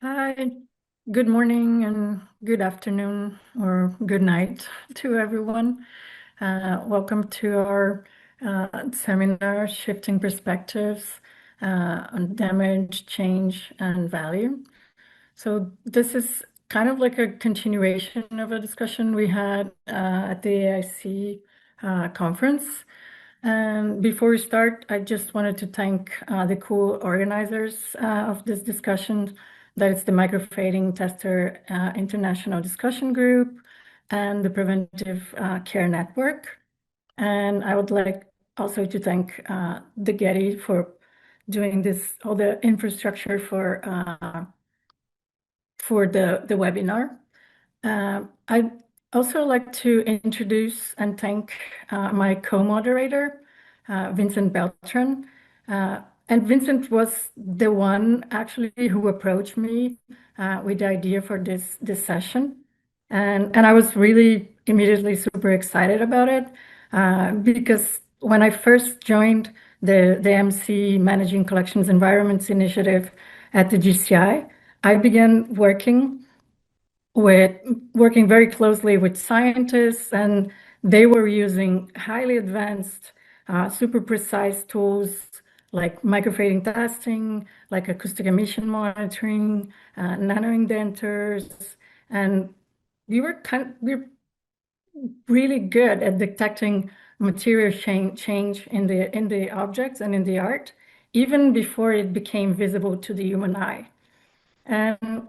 Hi, good morning and good afternoon or good night to everyone. Welcome to our seminar, Shifting Perspectives on Damage, Change, and Value. So this is kind of like a continuation of a discussion we had at the AIC conference. And before we start, I just wanted to thank the co-organizers of this discussion, that is the Microfading Tester International Discussion Group and the Preventive Care Network. And I would like also to thank the Getty for doing this, all the infrastructure for the webinar. I'd also like to introduce and thank my co-moderator, Vincent Beltran. And Vincent was the one actually who approached me with the idea for this session. And I was really immediately super excited about it because when I first joined the MC Managing Collections Environments Initiative at the GCI, I began working very closely with scientists, and they were using highly advanced, super precise tools like microfading testing, like acoustic emission monitoring, nanoindenters, and we're really good at detecting material change in the objects and in the art, even before it became visible to the human eye. And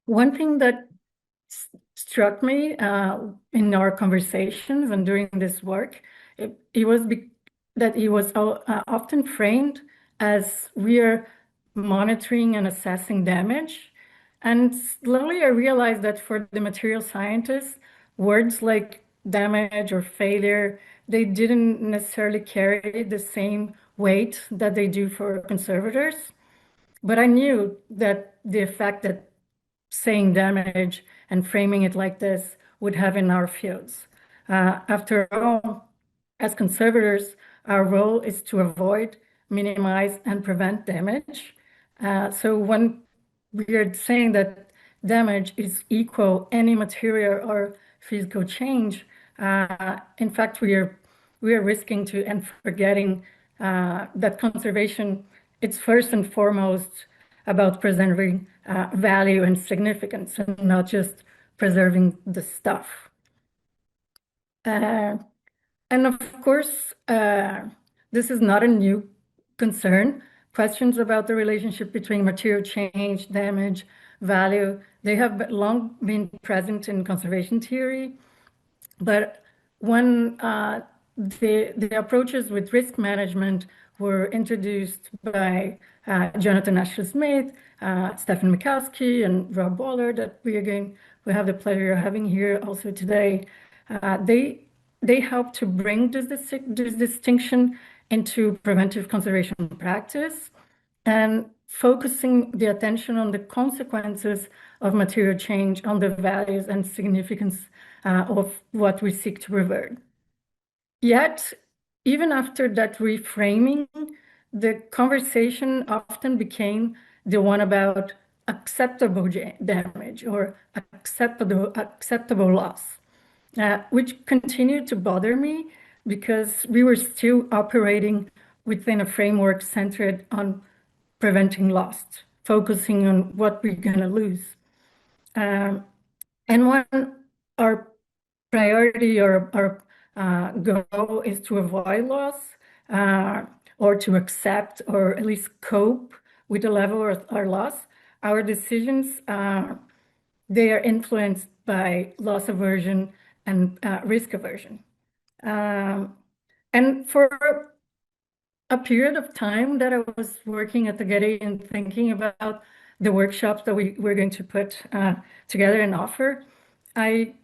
one thing that struck me in our conversations and during this work, it was that it was often framed as we are monitoring and assessing damage. And slowly I realized that for the material scientists, words like damage or failure, they didn't necessarily carry the same weight that they do for conservators. But I knew that the effect that saying damage and framing it like this would have in our fields. After all, as conservators, our role is to avoid, minimize, and prevent damage. So when we are saying that damage is equal any material or physical change, in fact, we are risking to and forgetting that conservation, it's first and foremost about preserving value and significance and not just preserving the stuff. And of course, this is not a new concern. Questions about the relationship between material change, damage, value, they have long been present in conservation theory. But when the approaches with risk management were introduced by Jonathan Ashley-Smith, Stephen Mikowski, and Rob Waller, that we have the pleasure of having here also today, they help to bring this distinction into preventive conservation practice and focusing the attention on the consequences of material change on the values and significance of what we seek to revert. Yet, even after that reframing, the conversation often became the one about acceptable damage or acceptable loss, which continued to bother me because we were still operating within a framework centered on preventing loss, focusing on what we're going to lose. And when our priority or our goal is to avoid loss or to accept or at least cope with the level of our loss, our decisions, they are influenced by loss aversion and risk aversion. And for a period of time that I was working at the Getty and thinking about the workshops that we're going to put together and offer, I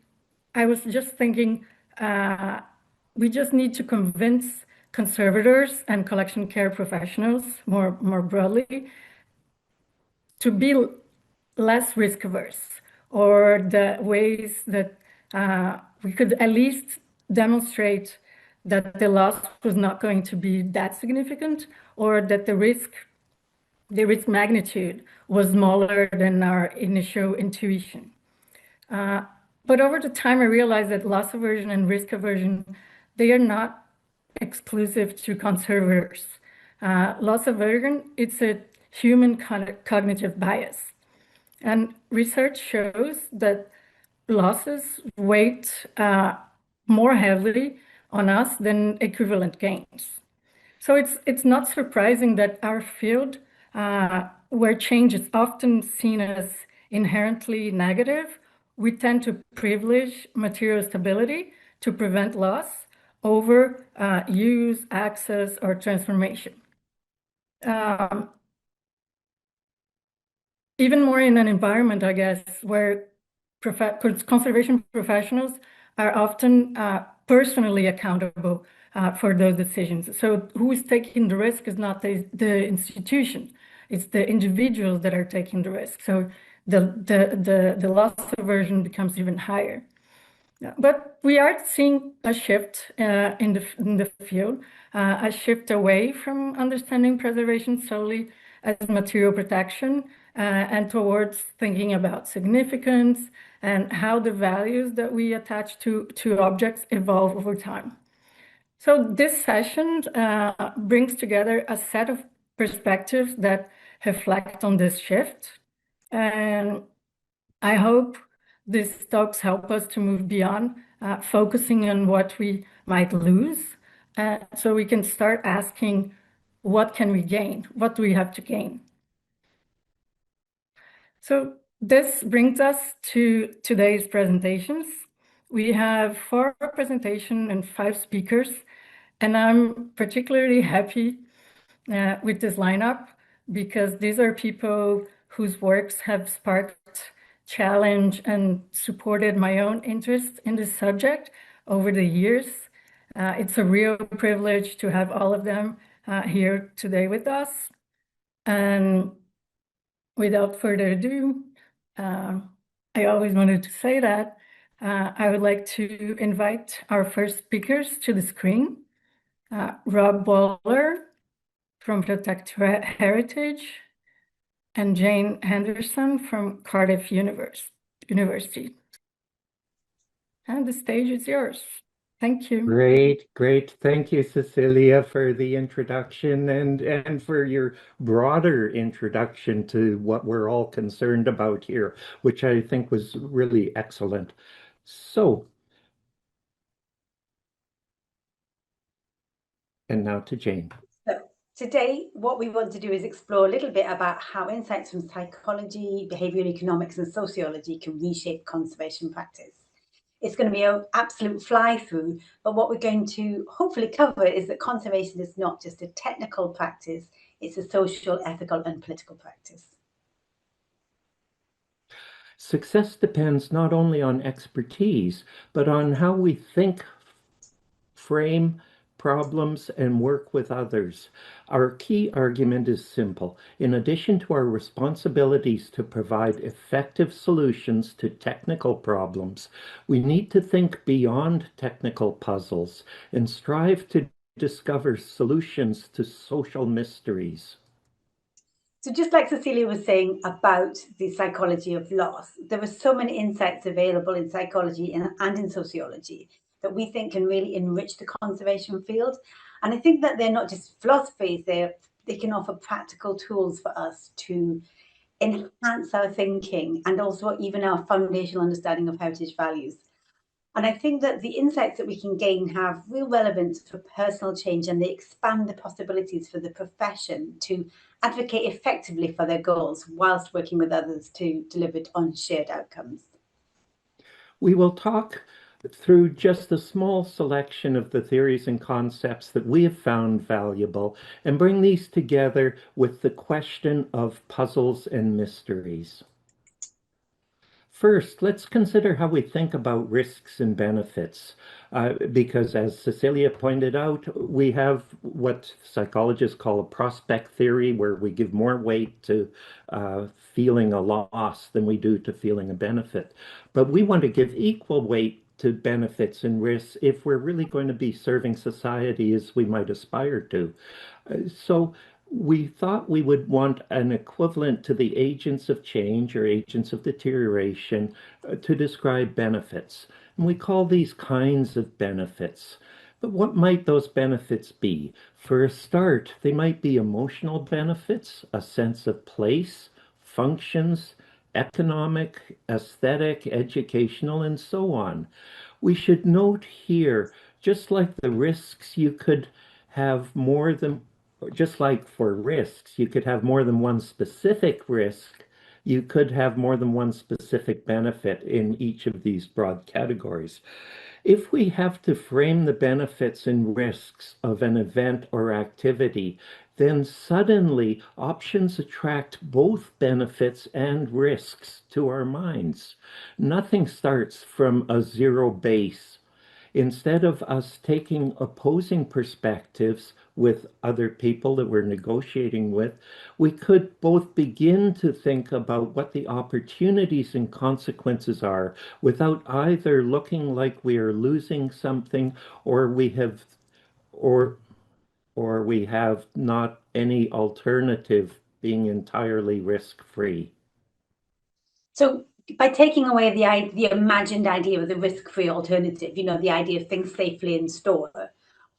was just thinking we just need to convince conservators and collection care professionals more broadly to be less risk averse, or the ways that we could at least demonstrate that the loss was not going to be that significant, or that the risk the risk magnitude was smaller than our initial intuition. But over the time, I realized that loss aversion and risk aversion, they are not exclusive to conservators. Loss aversion, it's a human cognitive bias. And research shows that losses weight more heavily on us than equivalent gains. So it's not surprising that our field, where change is often seen as inherently negative, we tend to privilege material stability to prevent loss over use, access, or transformation. Even more in an environment, I guess, where conservation professionals are often personally accountable for those decisions. So who is taking the risk is not the institution, it's the individuals that are taking the risk. So the loss aversion becomes even higher. But we are seeing a shift in the field, a shift away from understanding preservation solely as material protection and towards thinking about significance and how the values that we attach to objects evolve over time. So this session brings together a set of perspectives that reflect on this shift. And I hope these talks help us to move beyond focusing on what we might lose, so we can start asking, what can we gain? What do we have to gain? So this brings us to today's presentations. We have 4 presentations and 5 speakers, and I'm particularly happy with this lineup because these are people whose works have sparked challenge and supported my own interest in this subject over the years. It's a real privilege to have all of them here today with us. And without further ado, I always wanted to say that I would like to invite our first speakers to the screen. Rob Waller from Protect Heritage, and Jane Henderson from Cardiff University. And the stage is yours. Thank you. Great. Thank you, Cecilia, for the introduction and for your broader introduction to what we're all concerned about here, which I think was really excellent. So, and now to Jane. So today, what we want to do is explore a little bit about how insights from psychology, behavioral economics, and sociology can reshape conservation practice. It's going to be an absolute fly through, but what we're going to hopefully cover is that conservation is not just a technical practice, it's a social, ethical, and political practice. Success depends not only on expertise, but on how we think, frame problems, and work with others. Our key argument is simple. In addition to our responsibilities to provide effective solutions to technical problems, we need to think beyond technical puzzles and strive to discover solutions to social mysteries. So just like Cecilia was saying about the psychology of loss, there are so many insights available in psychology and in sociology that we think can really enrich the conservation field. And I think that they're not just philosophies, they can offer practical tools for us to enhance our thinking and also even our foundational understanding of heritage values. And I think that the insights that we can gain have real relevance for personal change, and they expand the possibilities for the profession to advocate effectively for their goals whilst working with others to deliver on shared outcomes. We will talk through just a small selection of the theories and concepts that we have found valuable and bring these together with the question of puzzles and mysteries. First, let's consider how we think about risks and benefits, because as Cecilia pointed out, we have what psychologists call a prospect theory, where we give more weight to feeling a loss than we do to feeling a benefit. But we want to give equal weight to benefits and risks if we're really going to be serving society as we might aspire to. So we thought we would want an equivalent to the agents of change or agents of deterioration to describe benefits. And we call these kinds of benefits. But what might those benefits be? For a start, they might be emotional benefits, a sense of place, functions, economic, aesthetic, educational, and so on. We should note here, just like the risks, you could have more than, just like for risks, you could have more than one specific risk, you could have more than one specific benefit in each of these broad categories. If we have to frame the benefits and risks of an event or activity, then suddenly options attract both benefits and risks to our minds. Nothing starts from a zero base. Instead of us taking opposing perspectives with other people that we're negotiating with, we could both begin to think about what the opportunities and consequences are without either looking like we are losing something or we have or or we have not any alternative being entirely risk-free. So by taking away the imagined idea of the risk-free alternative, the idea of things safely in store,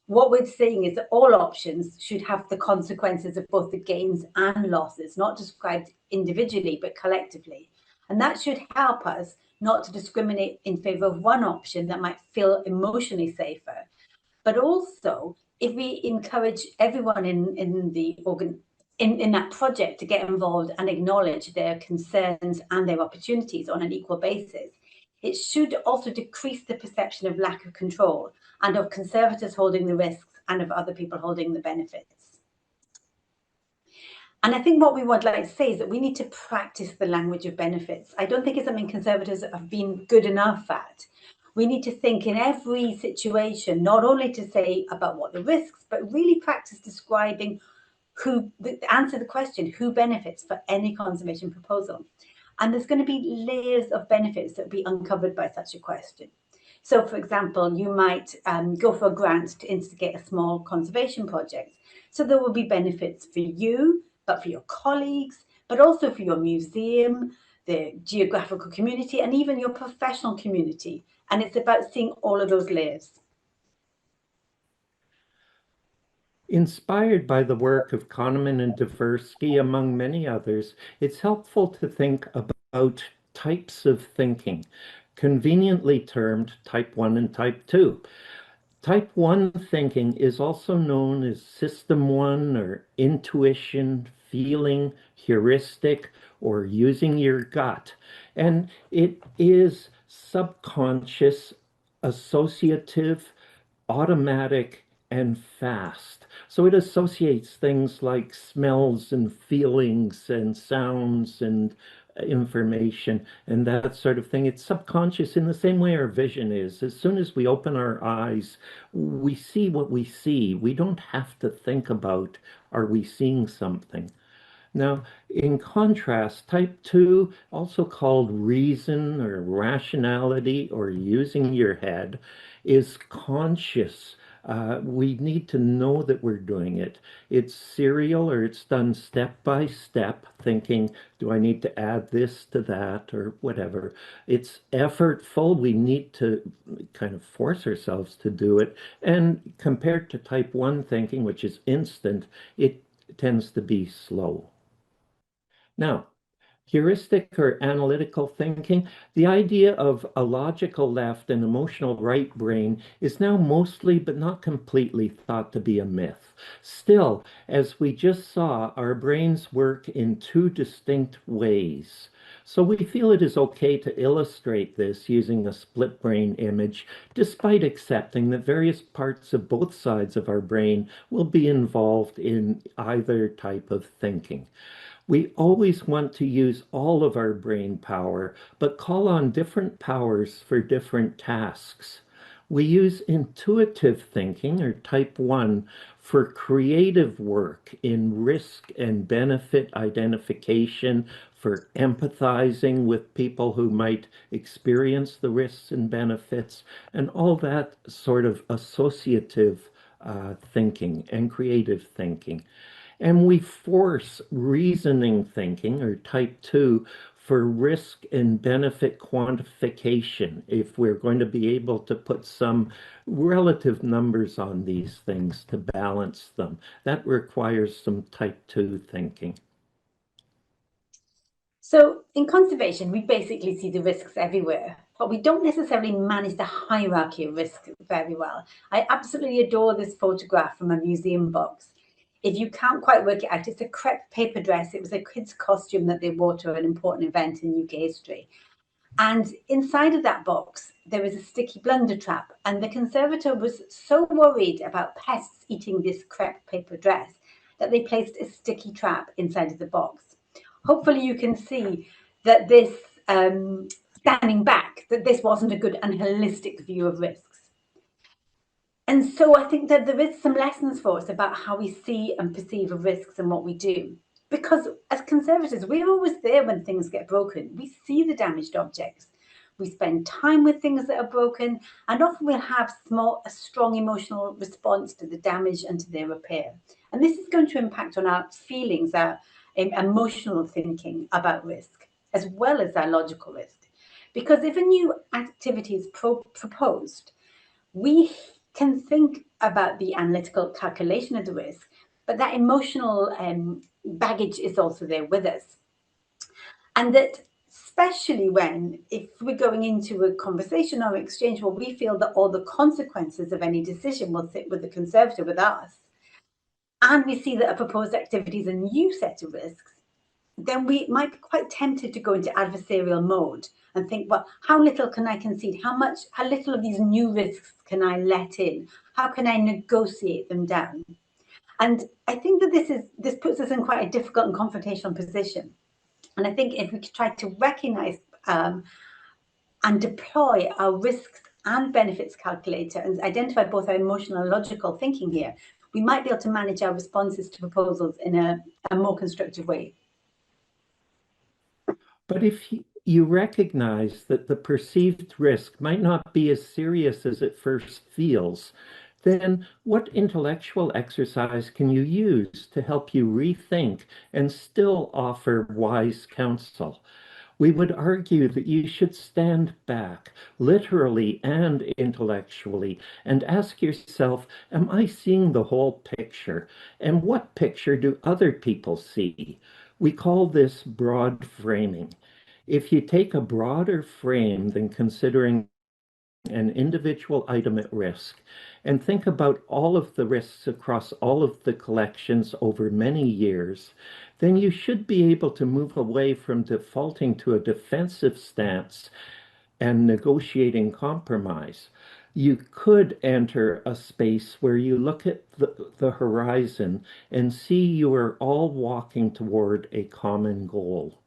what we're saying is that all options should have the consequences of both the gains and losses, not described individually, but collectively. And that should help us not to discriminate in favor of one option that might feel emotionally safer. But also, if we encourage everyone in that project to get involved and acknowledge their concerns and their opportunities on an equal basis, it should also decrease the perception of lack of control and of conservators holding the risks and of other people holding the benefits. And I think what we would like to say is that we need to practice the language of benefits. I don't think it's something conservators have been good enough at. We need to think in every situation, not only to say about what the risks, but really practice describing answer the question, who benefits for any conservation proposal? And there's going to be layers of benefits that will be uncovered by such a question. So, for example, you might go for a grant to instigate a small conservation project. So there will be benefits for you, but for your colleagues, but also for your museum, the geographical community, and even your professional community. And it's about seeing all of those layers. Inspired by the work of Kahneman and Tversky, among many others, it's helpful to think about types of thinking, conveniently termed type 1 and type 2. Type 1 thinking is also known as system 1 or intuition, feeling, heuristic, or using your gut. And it is subconscious, associative, automatic, and fast. So it associates things like smells and feelings and sounds and information and that sort of thing. It's subconscious in the same way our vision is. As soon as we open our eyes, we see what we see. We don't have to think about, are we seeing something? Now, in contrast, type 2, also called reason or rationality or using your head, is conscious. We need to know that we're doing it. It's serial or it's done step by step, thinking, do I need to add this to that or whatever. It's effortful. We need to kind of force ourselves to do it. And compared to type 1 thinking, which is instant, it tends to be slow. Now, heuristic or analytical thinking, the idea of a logical left and emotional right brain is now mostly, but not completely, thought to be a myth. Still, as we just saw, our brains work in two distinct ways. So we feel it is okay to illustrate this using a split brain image, despite accepting that various parts of both sides of our brain will be involved in either type of thinking. We always want to use all of our brain power, but call on different powers for different tasks. We use intuitive thinking, or type 1, for creative work in risk and benefit identification, for empathizing with people who might experience the risks and benefits, and all that sort of associative thinking and creative thinking. And we force reasoning thinking, or type 2, for risk and benefit quantification if we're going to be able to put some relative numbers on these things to balance them. That requires some type 2 thinking. So in conservation, we basically see the risks everywhere, but we don't necessarily manage the hierarchy of risk very well. I absolutely adore this photograph from a museum box. If you can't quite work it out, it's a crepe paper dress. It was a kid's costume that they wore to an important event in UK history. And inside of that box, there was a sticky blunder trap. And the conservator was so worried about pests eating this crepe paper dress that they placed a sticky trap inside of the box. Hopefully you can see that this, standing back, that this wasn't a good and holistic view of risks. And so I think that there is some lessons for us about how we see and perceive of risks and what we do. Because as conservators, we're always there when things get broken. We see the damaged objects. We spend time with things that are broken, and often we'll have a strong emotional response to the damage and to their repair. And this is going to impact on our feelings, our emotional thinking about risk, as well as our logical risk. Because if a new activity is proposed, we can think about the analytical calculation of the risk, but that emotional baggage is also there with us. And that especially if we're going into a conversation or exchange where we feel that all the consequences of any decision will sit with the conservator, with us, and we see that a proposed activity is a new set of risks, then we might be quite tempted to go into adversarial mode and think, well, how little can I concede? How little of these new risks can I let in? How can I negotiate them down? And I think that this puts us in quite a difficult and confrontational position. And I think if we try to recognize and deploy our risks and benefits calculator and identify both our emotional and logical thinking here, we might be able to manage our responses to proposals in a more constructive way. But if you recognize that the perceived risk might not be as serious as it first feels, then what intellectual exercise can you use to help you rethink and still offer wise counsel? We would argue that you should stand back, literally and intellectually, and ask yourself, am I seeing the whole picture? And what picture do other people see? We call this broad framing. If you take a broader frame than considering an individual item at risk and think about all of the risks across all of the collections over many years, then you should be able to move away from defaulting to a defensive stance and negotiating compromise. You could enter a space where you look at the horizon and see you are all walking toward a common goal.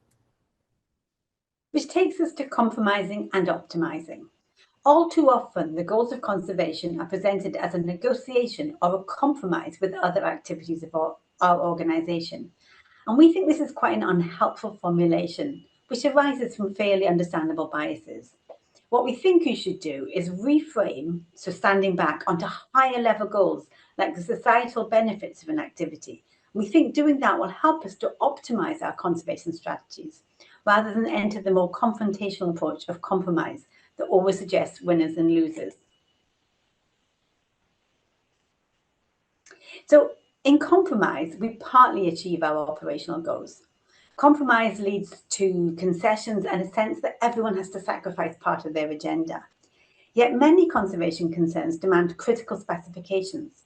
Which takes us to compromising and optimizing. All too often, the goals of conservation are presented as a negotiation or a compromise with other activities of our organisation. And we think this is quite an unhelpful formulation, which arises from fairly understandable biases. What we think you should do is reframe, so standing back, onto higher level goals, like the societal benefits of an activity. We think doing that will help us to optimise our conservation strategies, rather than enter the more confrontational approach of compromise that always suggests winners and losers. So in compromise, we partly achieve our operational goals. Compromise leads to concessions and a sense that everyone has to sacrifice part of their agenda. Yet many conservation concerns demand critical specifications.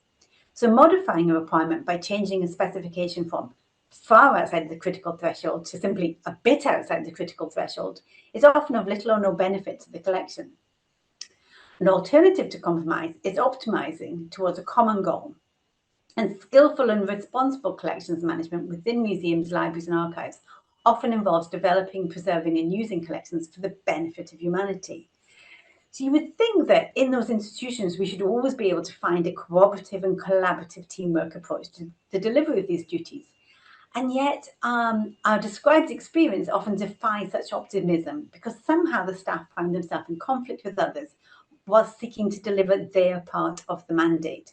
So modifying a requirement by changing a specification from far outside the critical threshold to simply a bit outside the critical threshold is often of little or no benefit to the collection. An alternative to compromise is optimizing towards a common goal. And skillful and responsible collections management within museums, libraries and archives often involves developing, preserving and using collections for the benefit of humanity. So you would think that in those institutions, we should always be able to find a cooperative and collaborative teamwork approach to the delivery of these duties. And yet our described experience often defies such optimism because somehow the staff find themselves in conflict with others while seeking to deliver their part of the mandate.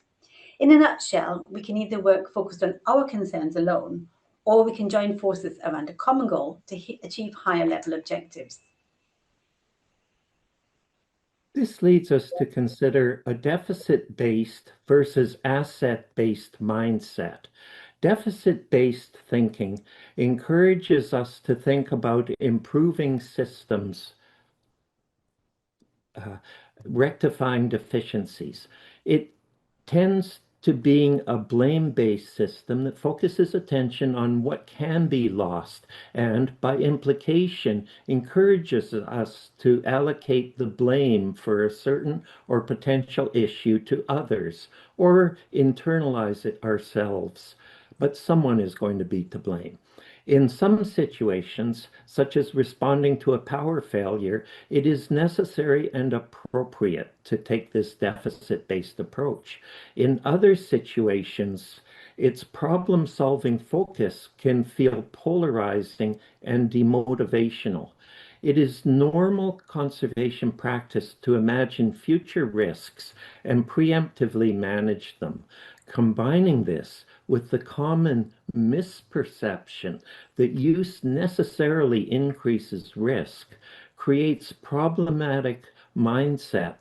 In a nutshell, we can either work focused on our concerns alone, or we can join forces around a common goal to achieve higher level objectives. This leads us to consider a deficit-based versus asset-based mindset. Deficit-based thinking encourages us to think about improving systems, rectifying deficiencies. It tends to being a blame-based system that focuses attention on what can be lost and, by implication, encourages us to allocate the blame for a certain or potential issue to others or internalize it ourselves. But someone is going to be to blame. In some situations, such as responding to a power failure, it is necessary and appropriate to take this deficit-based approach. In other situations, its problem-solving focus can feel polarizing and demotivational. It is normal conservation practice to imagine future risks and preemptively manage them. Combining this with the common misperception that use necessarily increases risk creates problematic mindset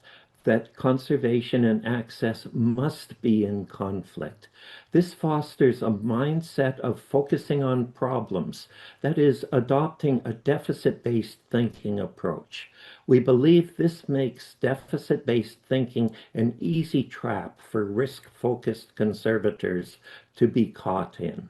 that conservation and access must be in conflict. This fosters a mindset of focusing on problems, that is, adopting a deficit-based thinking approach. We believe this makes deficit-based thinking an easy trap for risk-focused conservators to be caught in.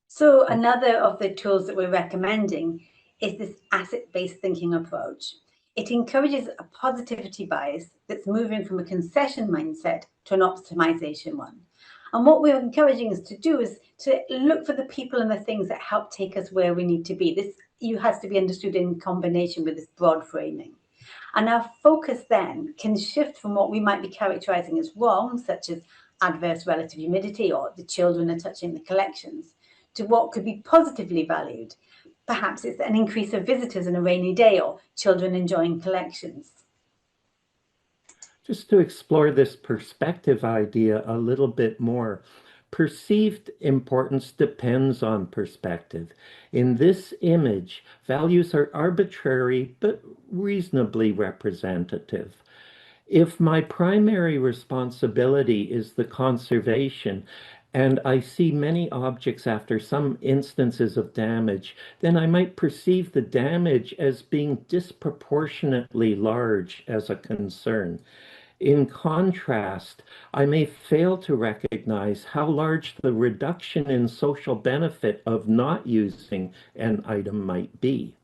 So another of the tools that we're recommending is this asset-based thinking approach. It encourages a positivity bias that's moving from a concession mindset to an optimization one. And what we're encouraging us to do is to look for the people and the things that help take us where we need to be. This has to be understood in combination with this broad framing. And our focus then can shift from what we might be characterizing as wrong, such as adverse relative humidity or the children are touching the collections, to what could be positively valued. Perhaps it's an increase of visitors on a rainy day or children enjoying collections. Just to explore this perspective idea a little bit more, perceived importance depends on perspective. In this image, values are arbitrary but reasonably representative. If my primary responsibility is the conservation, and I see many objects after some instances of damage, then I might perceive the damage as being disproportionately large as a concern. In contrast, I may fail to recognize how large the reduction in social benefit of not using an item might be.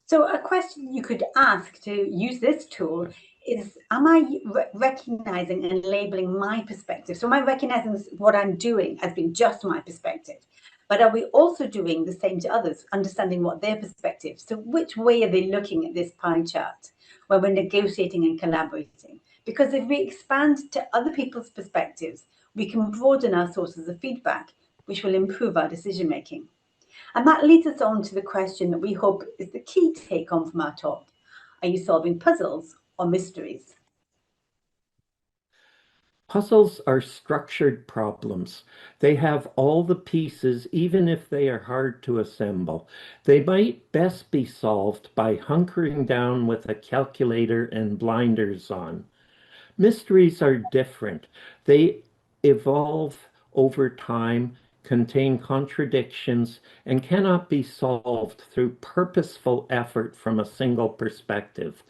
So a question you could ask to use this tool is, am I recognizing and labeling my perspective? So am I recognizing what I'm doing as being just my perspective? But are we also doing the same to others, understanding what their perspective? So which way are they looking at this pie chart when we're negotiating and collaborating? Because if we expand to other people's perspectives, we can broaden our sources of feedback, which will improve our decision making. And that leads us on to the question that we hope is the key take home from our talk. Are you solving puzzles or mysteries? Puzzles are structured problems. They have all the pieces, even if they are hard to assemble. They might best be solved by hunkering down with a calculator and blinders on. Mysteries are different. They evolve over time, contain contradictions, and cannot be solved through purposeful effort from a single perspective.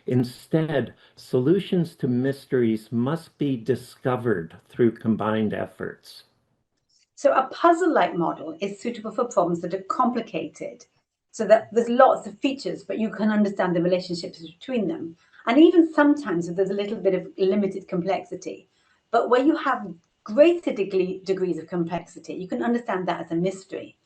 Instead, solutions to mysteries must be discovered through combined efforts. So a puzzle-like model is suitable for problems that are complicated, so that there's lots of features, but you can understand the relationships between them. And even sometimes there's a little bit of limited complexity. But where you have greater degrees of complexity, you can understand that as a mystery.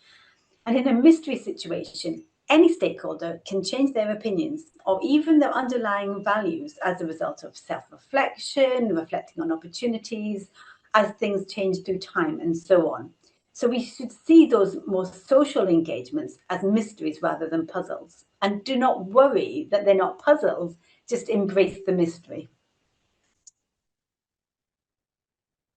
And in a mystery situation, any stakeholder can change their opinions or even their underlying values as a result of self-reflection, reflecting on opportunities, as things change through time and so on. So we should see those more social engagements as mysteries rather than puzzles. And do not worry that they're not puzzles, just embrace the mystery.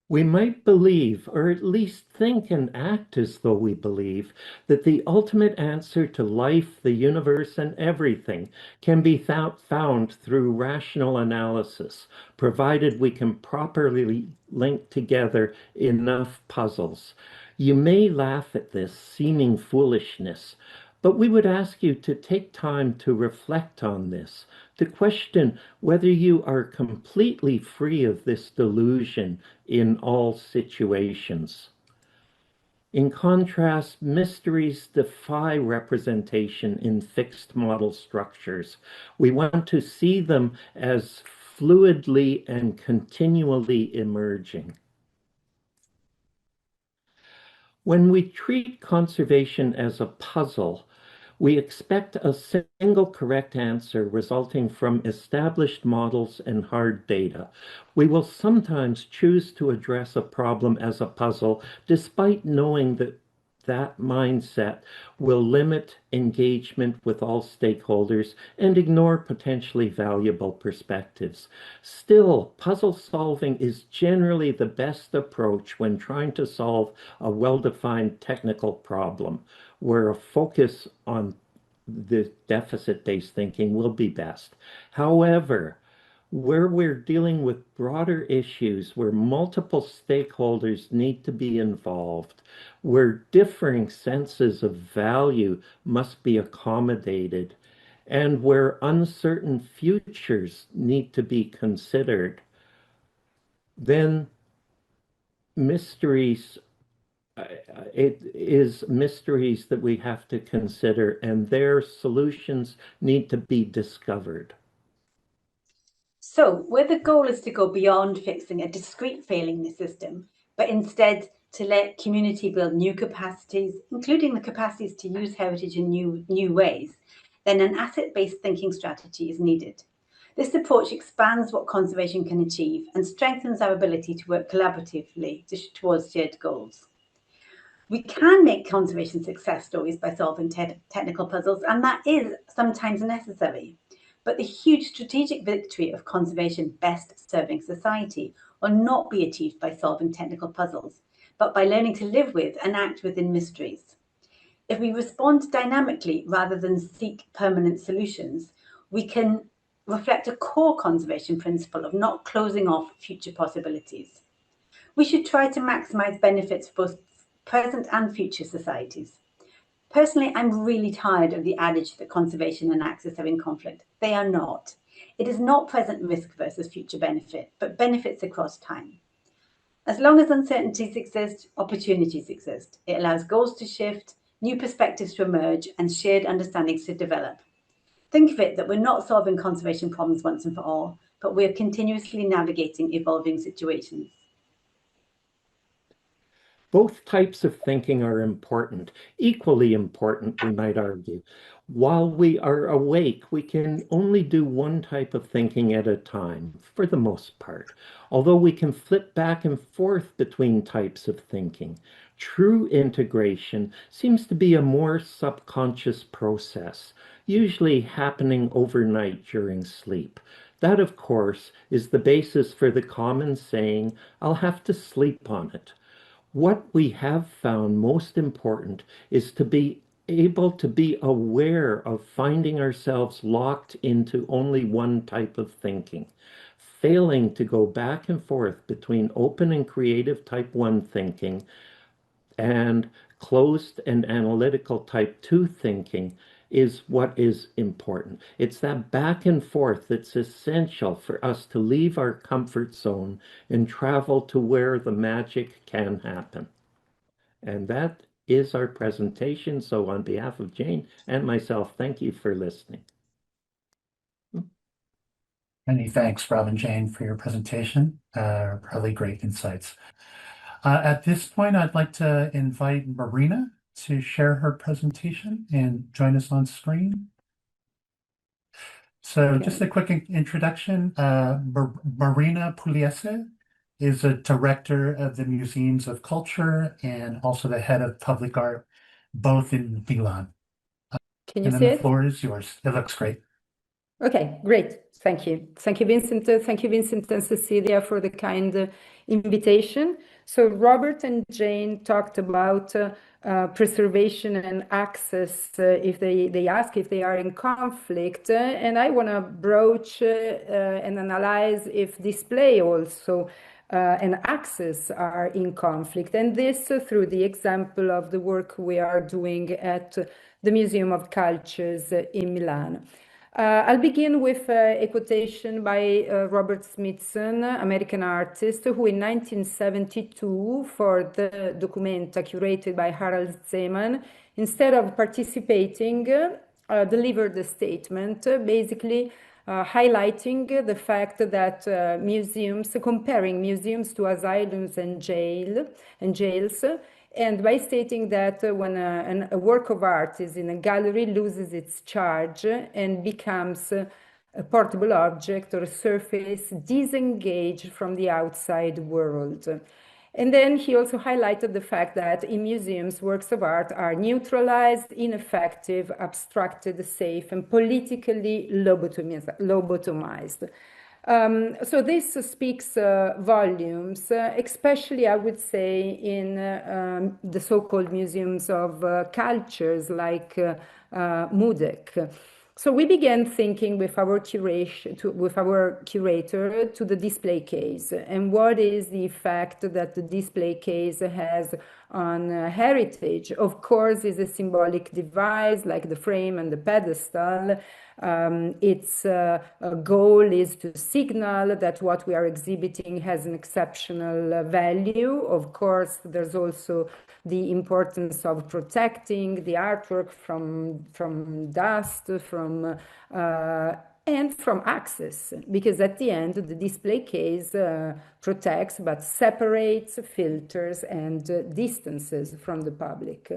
We might believe, or at least think and act as though we believe, that the ultimate answer to life, the universe, and everything can be found through rational analysis, provided we can properly link together enough puzzles. You may laugh at this seeming foolishness, but we would ask you to take time to reflect on this, to question whether you are completely free of this delusion in all situations. In contrast, mysteries defy representation in fixed model structures. We want to see them as fluidly and continually emerging. When we treat conservation as a puzzle, we expect a single correct answer resulting from established models and hard data. We will sometimes choose to address a problem as a puzzle, despite knowing that that mindset will limit engagement with all stakeholders and ignore potentially valuable perspectives. Still, puzzle solving is generally the best approach when trying to solve a well-defined technical problem, where a focus on the deficit-based thinking will be best. However, where we're dealing with broader issues, where multiple stakeholders need to be involved, where differing senses of value must be accommodated, and where uncertain futures need to be considered, then mysteries it is mysteries that we have to consider, and their solutions need to be discovered. So, where the goal is to go beyond fixing a discrete failing in the system, but instead to let community build new capacities, including the capacities to use heritage in new ways, then an asset-based thinking strategy is needed. This approach expands what conservation can achieve and strengthens our ability to work collaboratively towards shared goals. We can make conservation success stories by solving technical puzzles, and that is sometimes necessary. But the huge strategic victory of conservation best serving society will not be achieved by solving technical puzzles, but by learning to live with and act within mysteries. If we respond dynamically rather than seek permanent solutions, we can reflect a core conservation principle of not closing off future possibilities. We should try to maximize benefits for both present and future societies. Personally, I'm really tired of the adage that conservation and access are in conflict. They are not. It is not present risk versus future benefit, but benefits across time. As long as uncertainties exist, opportunities exist. It allows goals to shift, new perspectives to emerge, and shared understandings to develop. Think of it that we're not solving conservation problems once and for all, but we're continuously navigating evolving situations. Both types of thinking are important, equally important, we might argue. While we are awake, we can only do one type of thinking at a time, for the most part, although we can flip back and forth between types of thinking. True integration seems to be a more subconscious process, usually happening overnight during sleep. That, of course, is the basis for the common saying, "I'll have to sleep on it." What we have found most important is to be able to be aware of finding ourselves locked into only one type of thinking, failing to go back and forth between open and creative type 1 thinking and closed and analytical type 2 thinking is what is important. It's that back and forth that's essential for us to leave our comfort zone and travel to where the magic can happen. And that is our presentation. So on behalf of Jane and myself, thank you for listening. Many thanks, Rob and Jane, for your presentation. Really great insights. At this point, I'd like to invite Marina to share her presentation and join us on screen. So just a quick introduction. Marina Pugliese is a director of the Museums of Culture and also the head of public art, both in Milan. Can you And see then the it? floor is yours. It looks great. Okay, great. Thank you. Thank you, Vincent. Thank you, Vincent and Cecilia, for the kind invitation. So Robert and Jane talked about preservation and access if they ask if they are in conflict. And I want to broach and analyze if display also and access are in conflict. And this through the example of the work we are doing at the Museum of Cultures in Milan. I'll begin with a quotation by Robert Smithson, American artist, who in 1972, for the Documenta curated by Harald Zeman, instead of participating, delivered a statement, basically highlighting the fact that museums, comparing museums to asylums and jails, and by stating that when a work of art is in a gallery, loses its charge and becomes a portable object or a surface disengaged from the outside world. And then he also highlighted the fact that in museums, works of art are neutralized, ineffective, abstracted, safe, and politically lobotomized. So this speaks volumes, especially, I would say, in the so-called museums of cultures like MUDEC. So we began thinking with our curator to the display case and what is the effect that the display case has on heritage. Of course, is a symbolic device like the frame and the pedestal. Its goal is to signal that what we are exhibiting has an exceptional value. Of course, there's also the importance of protecting the artwork from dust, and from access, because at the end, the display case protects but separates, filters, and distances from the public.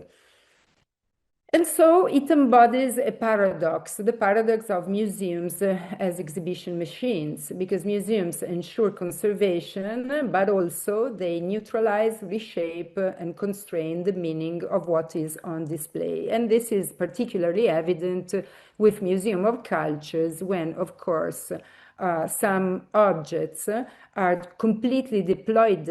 And so it embodies a paradox, the paradox of museums as exhibition machines, because museums ensure conservation, but also they neutralize, reshape, and constrain the meaning of what is on display. And this is particularly evident with Museum of Cultures when, of course, some objects are completely deployed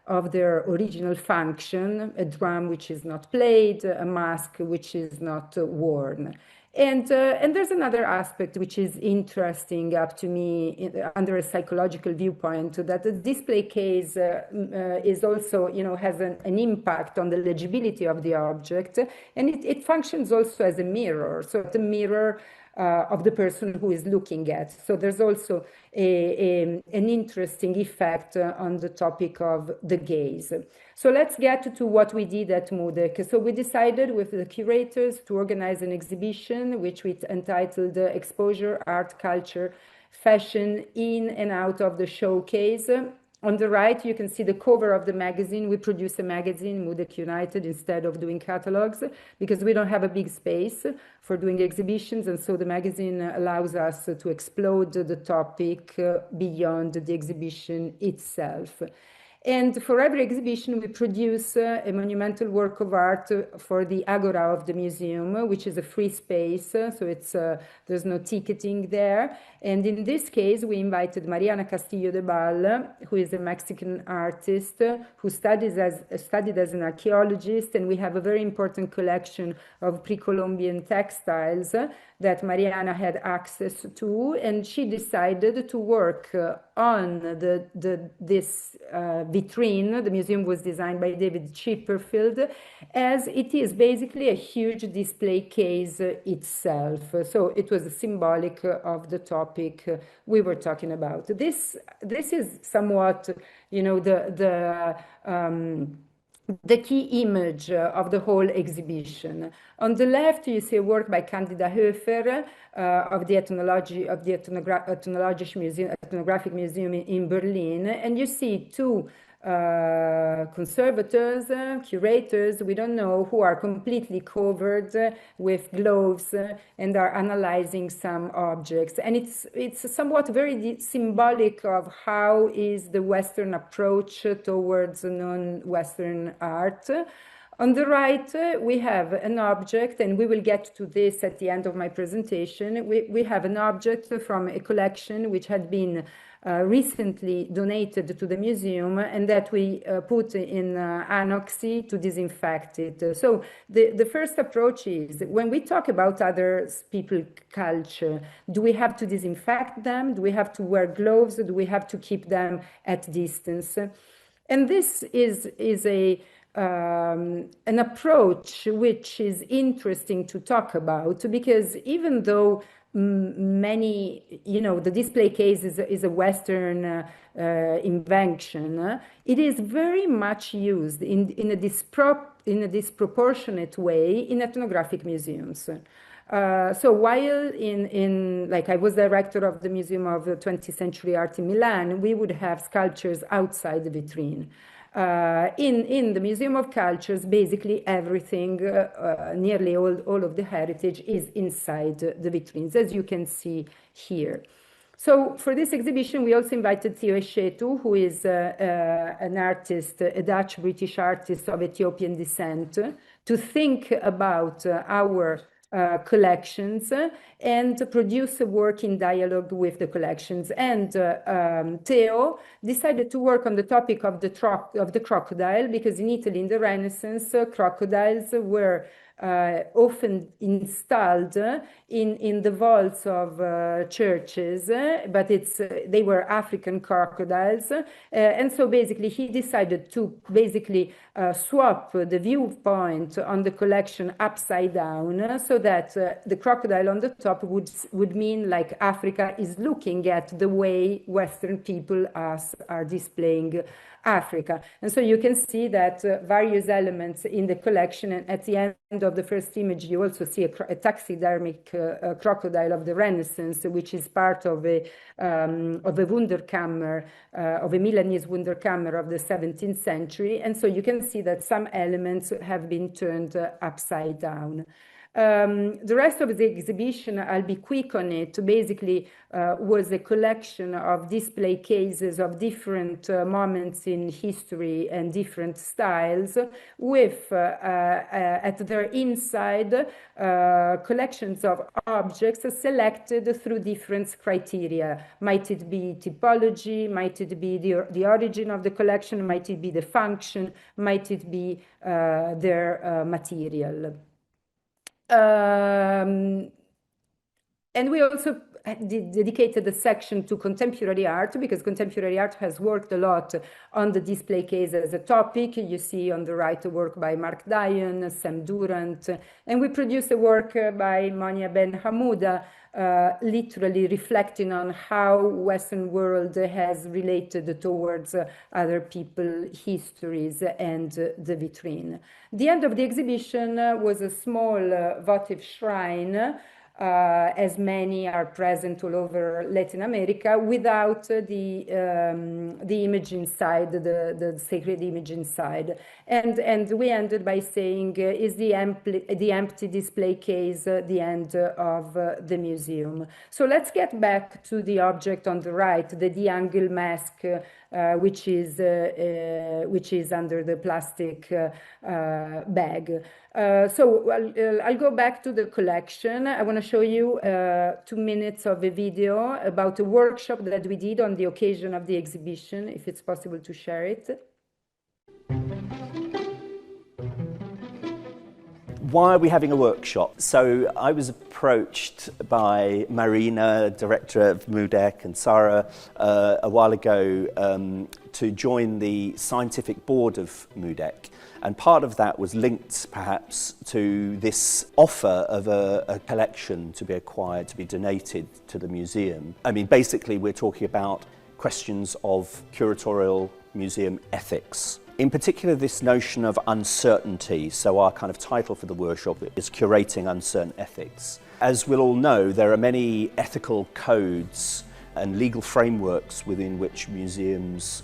of their original function, a drum which is not played, a mask which is not worn. And there's another aspect which is interesting up to me under a psychological viewpoint, that the display case is also, has an impact on the legibility of the object, and it functions also as a mirror. So the mirror of the person who is looking at. So there's also an interesting effect on the topic of the gaze. So let's get to what we did at MUDEC. So we decided with the curators to organize an exhibition, which we entitled Exposure, Art, Culture, Fashion in and Out of the Showcase. On the right, you can see the cover of the magazine. We produce a magazine, MUDEC United, instead of doing catalogs, because we don't have a big space for doing exhibitions. And so the magazine allows us to explode the topic beyond the exhibition itself. And for every exhibition, we produce a monumental work of art for the Agora of the museum, which is a free space. So there's no ticketing there. And in this case, we invited Mariana Castillo de Bal, who is a Mexican artist who studied as an archaeologist. And we have a very important collection of pre-Columbian textiles that Mariana had access to. And she decided to work on this vitrine. The museum was designed by David Chipperfield, as it is basically a huge display case itself. So it was symbolic of the topic we were talking about. This is somewhat, the key image of the whole exhibition. On the left, you see a work by Candida Höfer of the Ethnographic Museum in Berlin, and you see two conservators, curators, we don't know, who are completely covered with gloves and are analyzing some objects. And it's somewhat very symbolic of how is the Western approach towards non-Western art. On the right, we have an object, and we will get to this at the end of my presentation. We have an object from a collection which had been recently donated to the museum, and that we put in anoxy to disinfect it. So the first approach is, when we talk about other people's culture, do we have to disinfect them? Do we have to wear gloves? Do we have to keep them at distance? And this is an approach which is interesting to talk about, because even though many, the display case is a Western invention, it is very much used in a disproportionate way in ethnographic museums. So while like I was director of the Museum of 20th Century Art in Milan, we would have sculptures outside the vitrine. In the Museum of Cultures, basically everything, nearly all of the heritage is inside the vitrines, as you can see here. So for this exhibition, we also invited Theo Eshetu, who is an artist, a Dutch-British artist of Ethiopian descent, to think about our collections and produce a work in dialogue with the collections. And Theo decided to work on the topic of the crocodile, because in Italy in the Renaissance, crocodiles were often installed in the vaults of churches, but they were African crocodiles, and so basically he decided to swap the viewpoint on the collection upside down, so that the crocodile on the top would mean like Africa is looking at the way Western people are displaying Africa. And so you can see that various elements in the collection, and at the end of the first image you also see a taxidermic crocodile of the Renaissance, which is part of a Wunderkammer, of a Milanese Wunderkammer of the 17th century. And so you can see that some elements have been turned upside down. The rest of the exhibition, I'll be quick on it, basically was a collection of display cases of different moments in history and different styles, with at their inside collections of objects selected through different criteria. Might it be typology, might it be the origin of the collection, might it be the function, might it be their material. And we also dedicated a section to contemporary art, because contemporary art has worked a lot on the display case as a topic. You see on the right a work by Mark Dion, Sam Durant, and we produced a work by Monia Ben Hamouda, literally reflecting on how Western world has related towards other people, histories, and the vitrine. The end of the exhibition was a small votive shrine, as many are present all over Latin America, without the image inside, the sacred image inside. And we ended by saying, is the empty display case the end of the museum? So let's get back to the object on the right, the de-angle mask, which is under the plastic bag. So I'll go back to the collection. I want to show you 2 minutes of a video about a workshop that we did on the occasion of the exhibition, if it's possible to share it. Why are we having a workshop? So I was approached by Marina, director of MUDEC, and Sarah a while ago to join the scientific board of MUDEC. And part of that was linked perhaps to this offer of a collection to be acquired, to be donated to the museum. I mean, basically we're talking about questions of curatorial museum ethics. In particular, this notion of uncertainty. So our kind of title for the workshop is Curating Uncertain Ethics. As we'll all know, there are many ethical codes and legal frameworks within which museums,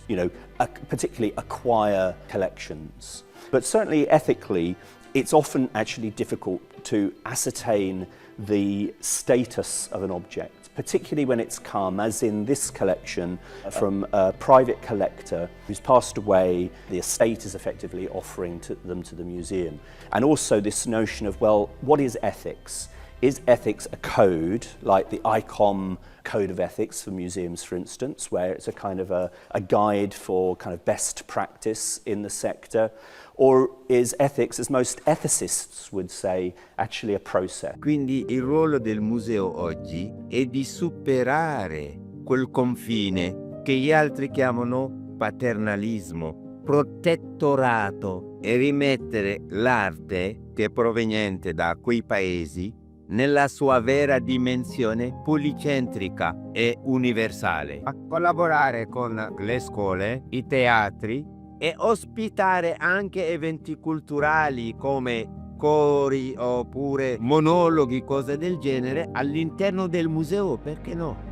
particularly acquire collections. But certainly ethically, it's often actually difficult to ascertain the status of an object. particularly when it's come, as in this collection, from a private collector who's passed away. The estate is effectively offering them to the museum. And also this notion of, well, what is ethics? Is ethics a code, like the ICOM Code of Ethics for museums, for instance, where it's a kind of a guide for kind of best practice in the sector? Or is ethics, as most ethicists would say, actually a process? Quindi il ruolo del museo oggi è di superare quel confine che gli altri chiamano paternalismo, protettorato, e rimettere l'arte, che è proveniente da quei paesi, nella sua vera dimensione policentrica e universale. A collaborare con le scuole, i teatri e ospitare anche eventi culturali come cori oppure monologhi, cose del genere, all'interno del museo, perché no?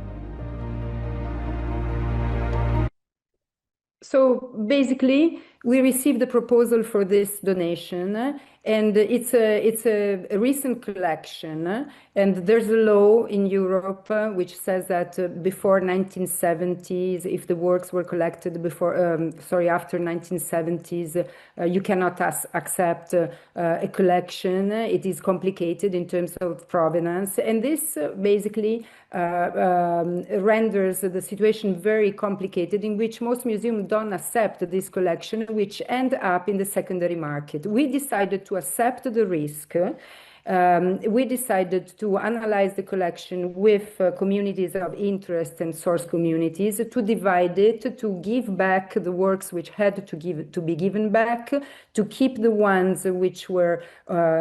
So basically, we received a proposal for this donation, and it's a recent collection, and there's a law in Europe which says that before 1970s, if the works were collected after 1970s, you cannot accept a collection. It is complicated in terms of provenance, and this basically renders the situation very complicated, in which most museums don't accept this collection, which end up in the secondary market. We decided to accept the risk. We decided to analyze the collection with communities of interest and source communities, to divide it, to give back the works which had to be given back, to keep the ones which were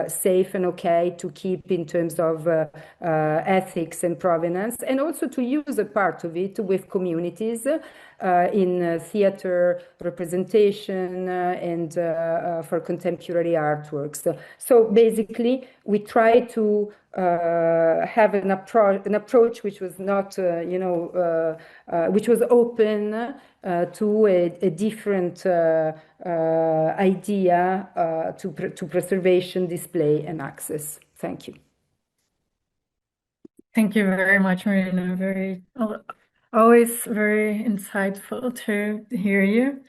safe and okay to keep in terms of ethics and provenance, and also to use a part of it with communities in theater representation and for contemporary artworks. So basically, we try to have an approach which was not, which was open to a different idea to preservation, display, and access. Thank you. Thank you very much, Marina. Always very insightful to hear you.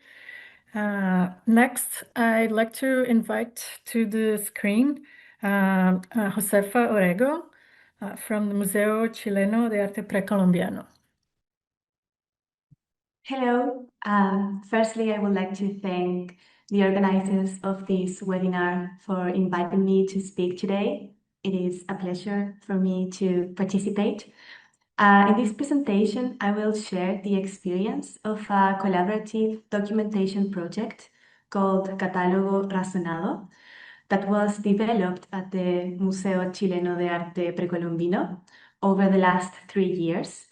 Next, I'd like to invite to the screen Josefa Orego from the Museo Chileno de Arte Precolombiano. Hello. Firstly, I would like to thank the organizers of this webinar for inviting me to speak today. It is a pleasure for me to participate. In this presentation, I will share the experience of a collaborative documentation project called Catálogo Razonado that was developed at the Museo Chileno de Arte Precolombino over the last 3 years.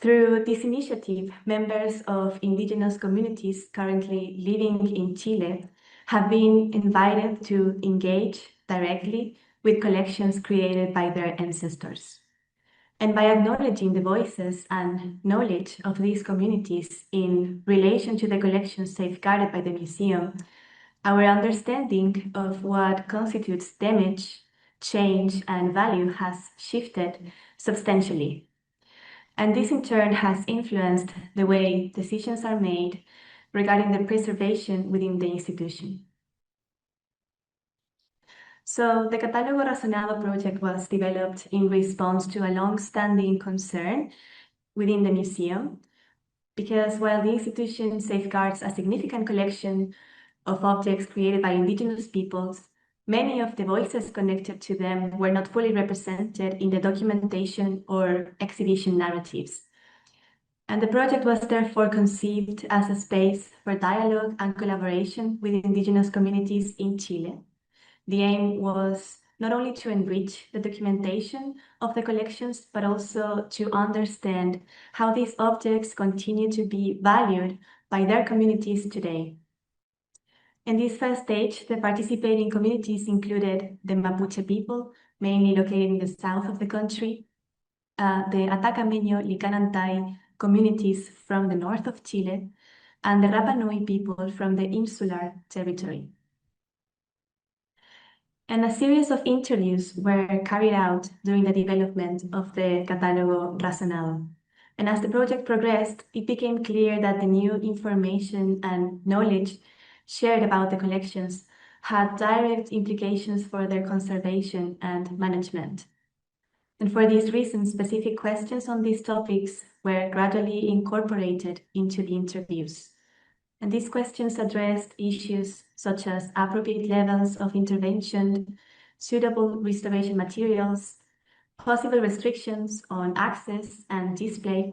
Through this initiative, members of indigenous communities currently living in Chile have been invited to engage directly with collections created by their ancestors. And by acknowledging the voices and knowledge of these communities in relation to the collections safeguarded by the museum, our understanding of what constitutes damage, change, and value has shifted substantially. And this in turn has influenced the way decisions are made regarding the preservation within the institution. So the Catálogo Razonado project was developed in response to a long-standing concern within the museum, because while the institution safeguards a significant collection of objects created by indigenous peoples, many of the voices connected to them were not fully represented in the documentation or exhibition narratives. And the project was therefore conceived as a space for dialogue and collaboration with indigenous communities in Chile. The aim was not only to enrich the documentation of the collections, but also to understand how these objects continue to be valued by their communities today. In this first stage, the participating communities included the Mapuche people, mainly located in the south of the country, the Atacameño Licanantay communities from the north of Chile, and the Rapa Nui people from the insular territory. and a series of interviews were carried out during the development of the Catálogo Razonado. And as the project progressed, it became clear that the new information and knowledge shared about the collections had direct implications for their conservation and management. And for these reasons, specific questions on these topics were gradually incorporated into the interviews. And these questions addressed issues such as appropriate levels of intervention, suitable restoration materials, possible restrictions on access and display,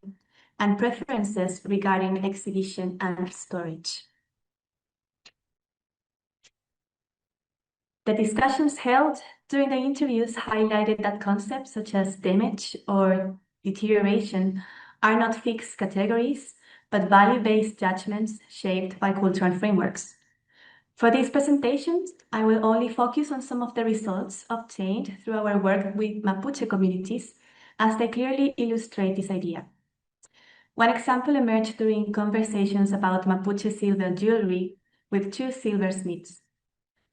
and preferences regarding exhibition and storage. The discussions held during the interviews highlighted that concepts such as damage or deterioration are not fixed categories, but value-based judgments shaped by cultural frameworks. For these presentations, I will only focus on some of the results obtained through our work with Mapuche communities, as they clearly illustrate this idea. One example emerged during conversations about Mapuche silver jewelry with two silversmiths.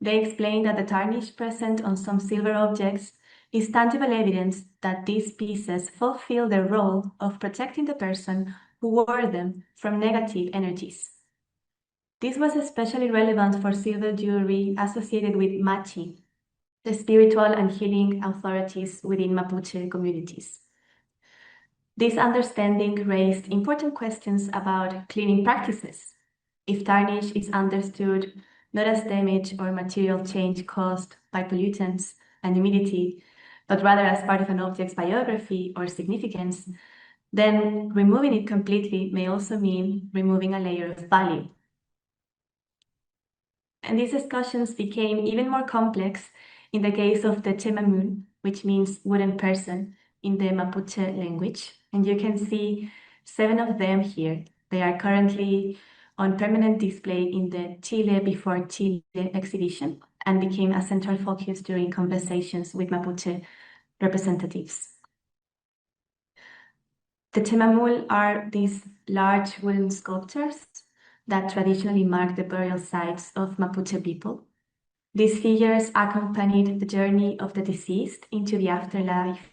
They explained that the tarnish present on some silver objects is tangible evidence that these pieces fulfill their role of protecting the person who wore them from negative energies. This was especially relevant for silver jewelry associated with Machi, the spiritual and healing authorities within Mapuche communities. This understanding raised important questions about cleaning practices. If tarnish is understood not as damage or material change caused by pollutants and humidity, but rather as part of an object's biography or significance, then removing it completely may also mean removing a layer of value. And these discussions became even more complex in the case of the Chemamul, which means wooden person in the Mapuche language. And you can see 7 of them here. They are currently on permanent display in the Chile Before Chile exhibition and became a central focus during conversations with Mapuche representatives. The Chemamul are these large wooden sculptures that traditionally mark the burial sites of Mapuche people. These figures accompanied the journey of the deceased into the afterlife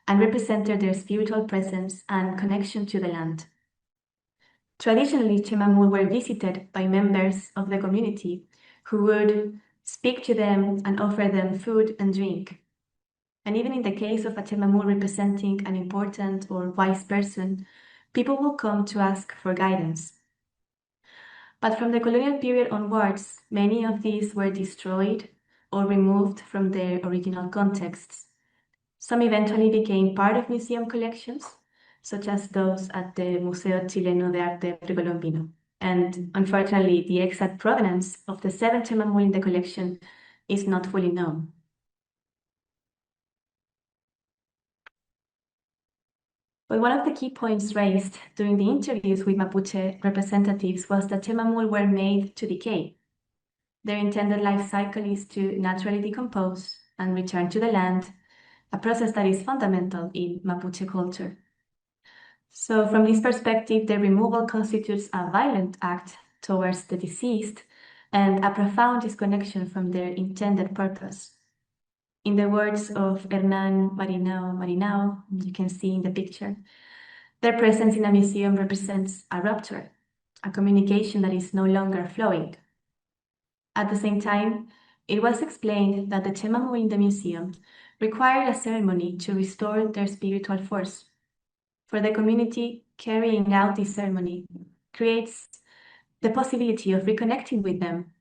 and represented their spiritual presence and connection to the land. Traditionally, Chemamul were visited by members of the community who would speak to them and offer them food and drink. And even in the case of a Chemamul representing an important or wise person, people will come to ask for guidance. But from the colonial period onwards, many of these were destroyed or removed from their original contexts. Some eventually became part of museum collections, such as those at the Museo Chileno de Arte Precolombino. And unfortunately, the exact provenance of the 7 Chemamul in the collection is not fully known. But one of the key points raised during the interviews with Mapuche representatives was that Chemamul were made to decay. Their intended life cycle is to naturally decompose and return to the land, a process that is fundamental in Mapuche culture. So from this perspective, their removal constitutes a violent act towards the deceased and a profound disconnection from their intended purpose. In the words of Hernán Marinao, you can see in the picture, their presence in a museum represents a rupture, a communication that is no longer flowing. At the same time, it was explained that the Chemamul in the museum required a ceremony to restore their spiritual force. For the community, carrying out this ceremony creates the possibility of reconnecting with them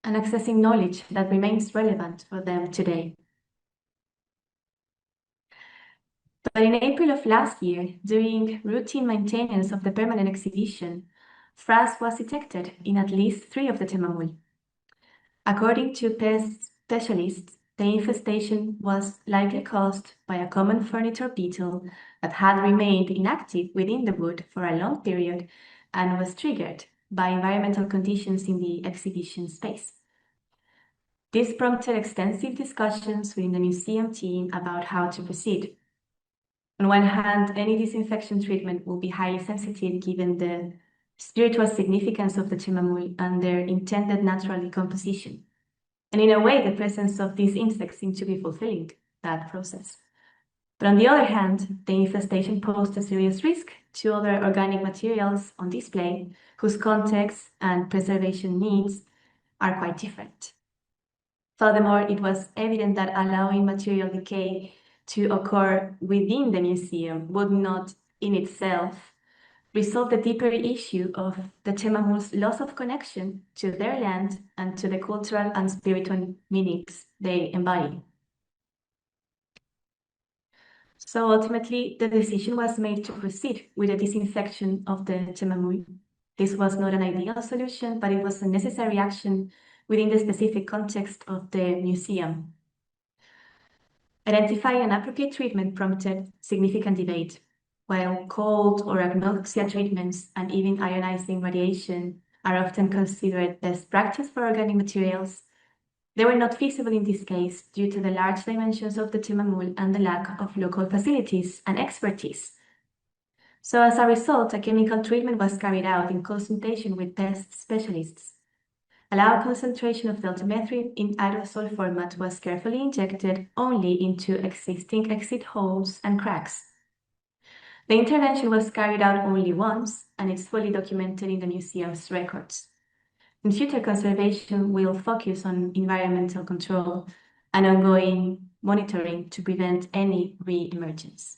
and accessing knowledge that remains relevant for them today. But in April of last year, during routine maintenance of the permanent exhibition, frass was detected in at least 3 of the Chemamul. According to pest specialists, the infestation was likely caused by a common furniture beetle that had remained inactive within the wood for a long period and was triggered by environmental conditions in the exhibition space. This prompted extensive discussions within the museum team about how to proceed. On one hand, any disinfection treatment will be highly sensitive given the spiritual significance of the Chemamul and their intended natural decomposition. And in a way, the presence of these insects seemed to be fulfilling that process. But on the other hand, the infestation posed a serious risk to other organic materials on display, whose context and preservation needs are quite different. Furthermore, it was evident that allowing material decay to occur within the museum would not in itself resolve the deeper issue of the Temamul's loss of connection to their land and to the cultural and spiritual meanings they embody. So ultimately, the decision was made to proceed with the disinfection of the Temamul. This was not an ideal solution, but it was a necessary action within the specific context of the museum. Identifying an appropriate treatment prompted significant debate. While cold or agnoxia treatments and even ionizing radiation are often considered best practice for organic materials, they were not feasible in this case due to the large dimensions of the Temamul and the lack of local facilities and expertise. So as a result, a chemical treatment was carried out in consultation with pest specialists. A low concentration of deltamethrin in aerosol format was carefully injected only into existing exit holes and cracks. The intervention was carried out only once, and it's fully documented in the museum's records. In future, conservation will focus on environmental control and ongoing monitoring to prevent any re-emergence.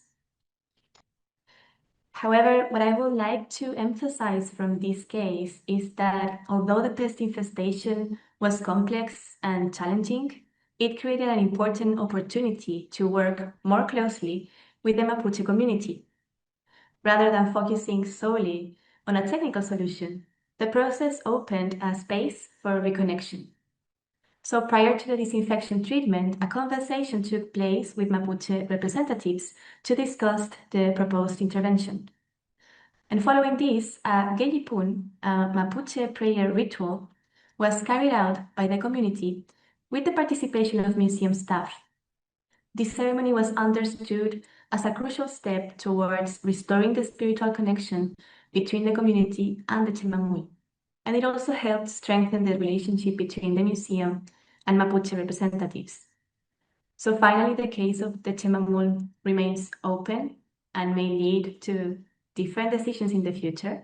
However, what I would like to emphasize from this case is that although the pest infestation was complex and challenging, it created an important opportunity to work more closely with the Mapuche community. Rather than focusing solely on a technical solution, the process opened a space for reconnection. So prior to the disinfection treatment, a conversation took place with Mapuche representatives to discuss the proposed intervention. And following this, a Gellipun, a Mapuche prayer ritual, was carried out by the community with the participation of museum staff. This ceremony was understood as a crucial step towards restoring the spiritual connection between the community and the Temamul. And it also helped strengthen the relationship between the museum and Mapuche representatives. So finally, the case of the Temamul remains open and may lead to different decisions in the future.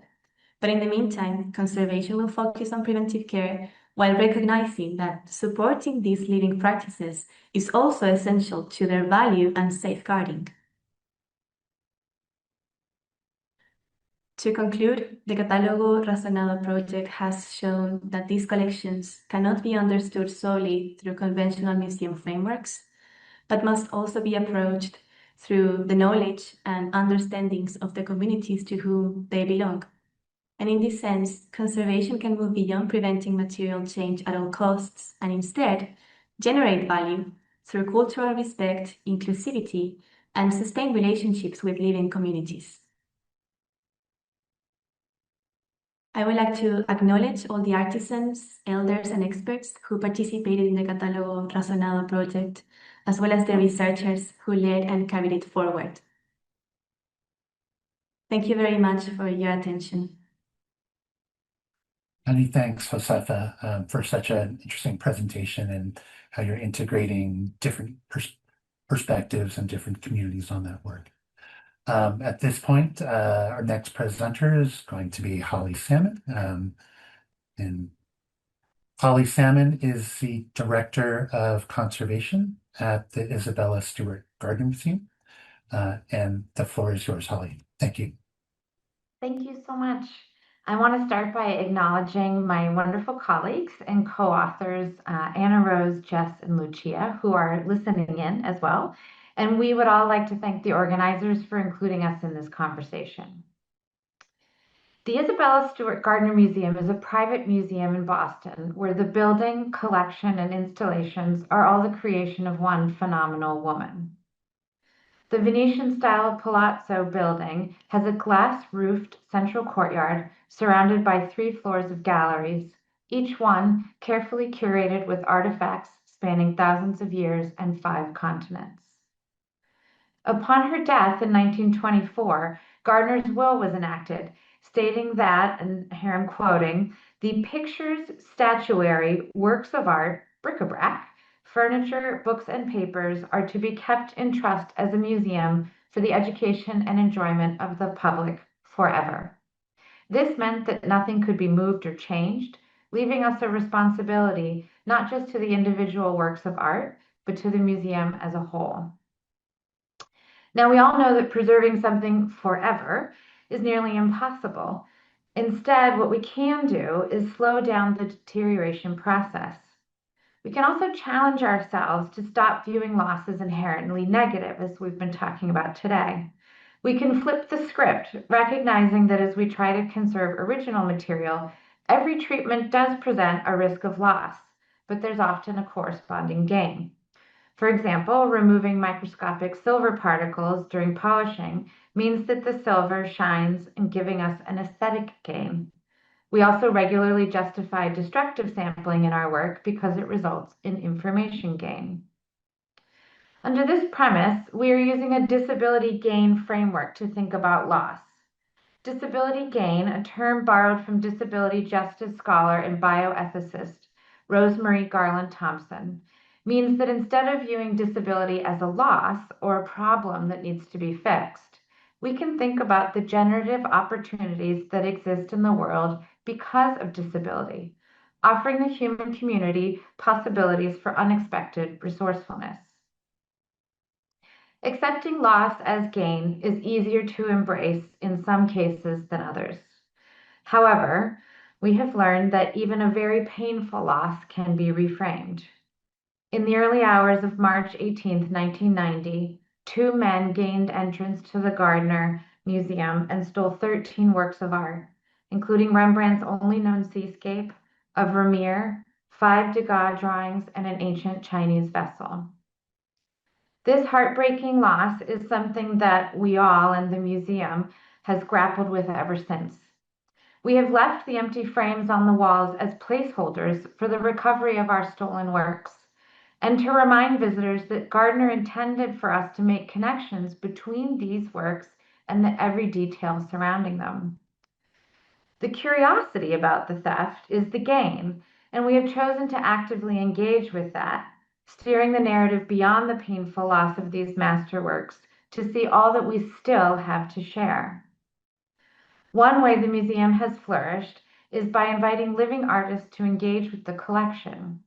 But in the meantime, conservation will focus on preventive care while recognizing that supporting these living practices is also essential to their value and safeguarding. To conclude, the Catálogo Razonado project has shown that these collections cannot be understood solely through conventional museum frameworks, but must also be approached through the knowledge and understandings of the communities to whom they belong. And in this sense, conservation can move beyond preventing material change at all costs and instead generate value through cultural respect, inclusivity, and sustained relationships with living communities. I would like to acknowledge all the artisans, elders, and experts who participated in the Catálogo Razonado project, as well as the researchers who led and carried it forward. Thank you very much for your attention. Many thanks, Josefa, for such an interesting presentation and how you're integrating different perspectives and different communities on that work. At this point, our next presenter is going to be Holly Salmon. And Holly Salmon is the Director of Conservation at the Isabella Stewart Gardner Museum. And the floor is yours, Holly. Thank you. Thank you so much. I want to start by acknowledging my wonderful colleagues and co-authors, Anna Rose, Jess, and Lucia, who are listening in as well. And we would all like to thank the organizers for including us in this conversation. The Isabella Stewart Gardner Museum is a private museum in Boston where the building, collection, and installations are all the creation of one phenomenal woman. The Venetian-style Palazzo building has a glass-roofed central courtyard surrounded by 3 floors of galleries, each one carefully curated with artifacts spanning thousands of years and 5 continents. Upon her death in 1924, Gardner's will was enacted, stating that, and here I'm quoting, "the pictures, statuary, works of art, bric-a-brac, furniture, books, and papers are to be kept in trust as a museum for the education and enjoyment of the public forever. This meant that nothing could be moved or changed, leaving us a responsibility not just to the individual works of art, but to the museum as a whole. Now, we all know that preserving something forever is nearly impossible. Instead, what we can do is slow down the deterioration process. We can also challenge ourselves to stop viewing loss as inherently negative, as we've been talking about today. We can flip the script, recognizing that as we try to conserve original material, every treatment does present a risk of loss, but there's often a corresponding gain. For example, removing microscopic silver particles during polishing means that the silver shines and giving us an aesthetic gain. We also regularly justify destructive sampling in our work because it results in information gain. Under this premise, we are using a disability gain framework to think about loss. Disability gain, a term borrowed from disability justice scholar and bioethicist Rosemarie Garland Thompson, means that instead of viewing disability as a loss or a problem that needs to be fixed, we can think about the generative opportunities that exist in the world because of disability, offering the human community possibilities for unexpected resourcefulness. Accepting loss as gain is easier to embrace in some cases than others. However, we have learned that even a very painful loss can be reframed. In the early hours of March 18, 1990, 2 men gained entrance to the Gardner Museum and stole 13 works of art, including Rembrandt's only known seascape, a Vermeer, 5 Degas drawings, and an ancient Chinese vessel. This heartbreaking loss is something that we all and the museum has grappled with ever since. We have left the empty frames on the walls as placeholders for the recovery of our stolen works, and to remind visitors that Gardner intended for us to make connections between these works and the every detail surrounding them. The curiosity about the theft is the gain, and we have chosen to actively engage with that, steering the narrative beyond the painful loss of these masterworks to see all that we still have to share. One way the museum has flourished is by inviting living artists to engage with the collection.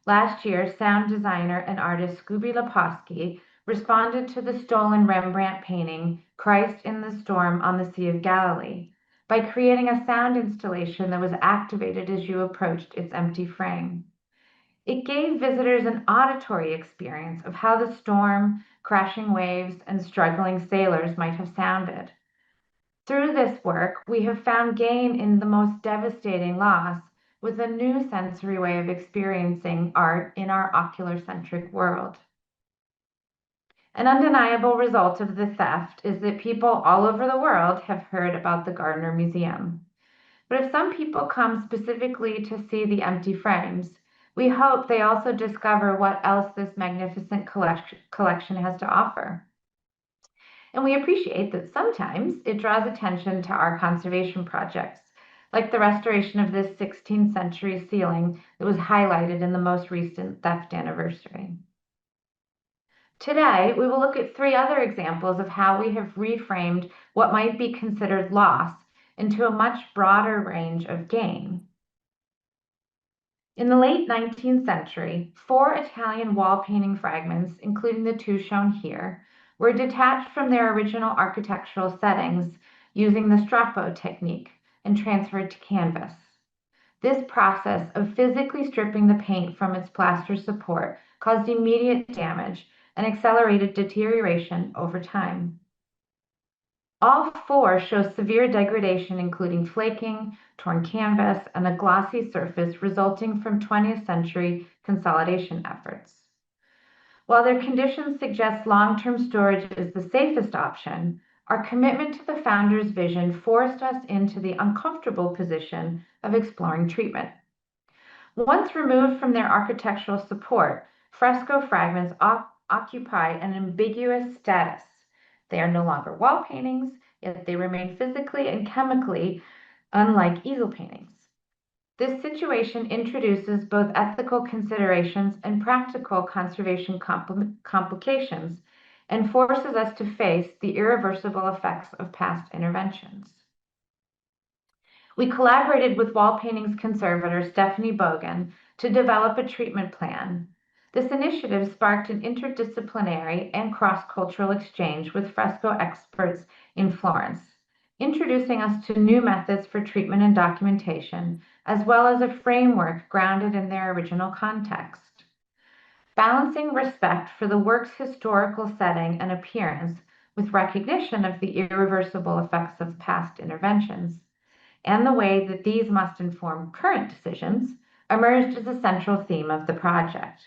Last year, sound designer and artist Scooby Leposki responded to the stolen Rembrandt painting, Christ in the Storm on the Sea of Galilee, by creating a sound installation that was activated as you approached its empty frame. It gave visitors an auditory experience of how the storm, crashing waves, and struggling sailors might have sounded. Through this work, we have found gain in the most devastating loss with a new sensory way of experiencing art in our ocular-centric world. An undeniable result of the theft is that people all over the world have heard about the Gardner Museum. But if some people come specifically to see the empty frames, we hope they also discover what else this magnificent collection has to offer. And we appreciate that sometimes it draws attention to our conservation projects, like the restoration of this 16th century ceiling that was highlighted in the most recent theft anniversary. Today, we will look at 3 other examples of how we have reframed what might be considered loss into a much broader range of gain. In the late 19th century, 4 Italian wall painting fragments, including the 2 shown here, were detached from their original architectural settings using the strappo technique and transferred to canvas. This process of physically stripping the paint from its plaster support caused immediate damage and accelerated deterioration over time. All 4 show severe degradation, including flaking, torn canvas, and a glossy surface resulting from 20th century consolidation efforts. While their conditions suggest long-term storage is the safest option, our commitment to the founder's vision forced us into the uncomfortable position of exploring treatment. Once removed from their architectural support, fresco fragments occupy an ambiguous status. They are no longer wall paintings, yet they remain physically and chemically unlike easel paintings. This situation introduces both ethical considerations and practical conservation complications and forces us to face the irreversible effects of past interventions. We collaborated with wall paintings conservator Stephanie Bogan to develop a treatment plan. This initiative sparked an interdisciplinary and cross-cultural exchange with fresco experts in Florence, introducing us to new methods for treatment and documentation, as well as a framework grounded in their original context. Balancing respect for the work's historical setting and appearance with recognition of the irreversible effects of past interventions, and the way that these must inform current decisions, emerged as a central theme of the project.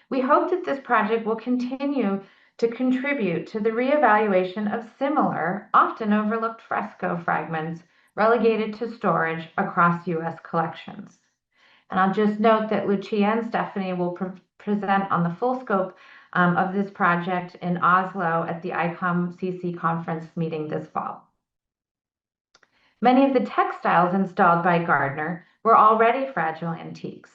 We hope that this project will continue to contribute to the reevaluation of similar, often overlooked fresco fragments relegated to storage across U.S. collections. And I'll just note that Lucia and Stephanie will present on the full scope of this project in Oslo at the ICOM-CC conference meeting this fall. Many of the textiles installed by Gardner were already fragile antiques.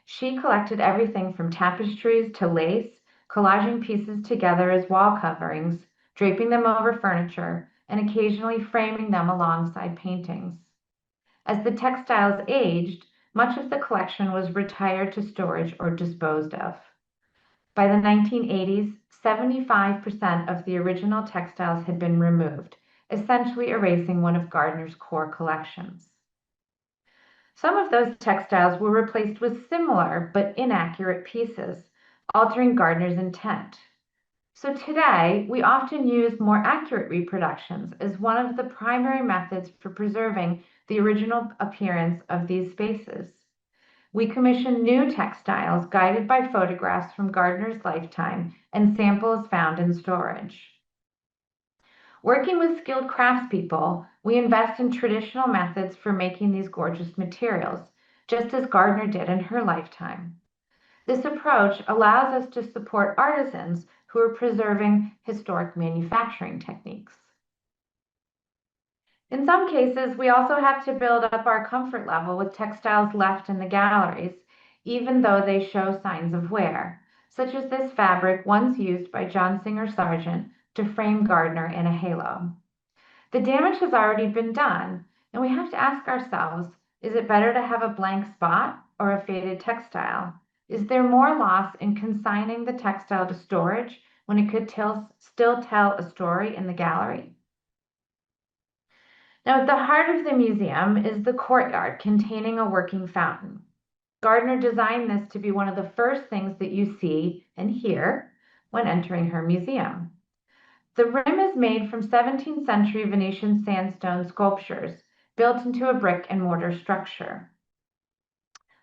She collected everything from tapestries to lace, collaging pieces together as wall coverings, draping them over furniture, and occasionally framing them alongside paintings. As the textiles aged, much of the collection was retired to storage or disposed of. By the 1980s, 75% of the original textiles had been removed, essentially erasing one of Gardner's core collections. Some of those textiles were replaced with similar but inaccurate pieces, altering Gardner's intent. So today, we often use more accurate reproductions as one of the primary methods for preserving the original appearance of these spaces. We commission new textiles guided by photographs from Gardner's lifetime and samples found in storage. Working with skilled craftspeople, we invest in traditional methods for making these gorgeous materials, just as Gardner did in her lifetime. This approach allows us to support artisans who are preserving historic manufacturing techniques. In some cases, we also have to build up our comfort level with textiles left in the galleries, even though they show signs of wear, such as this fabric once used by John Singer Sargent to frame Gardner in a halo. The damage has already been done, and we have to ask ourselves, is it better to have a blank spot or a faded textile? Is there more loss in consigning the textile to storage when it could still tell a story in the gallery? Now, at the heart of the museum is the courtyard containing a working fountain. Gardner designed this to be one of the first things that you see and hear when entering her museum. The rim is made from 17th century Venetian sandstone sculptures built into a brick and mortar structure.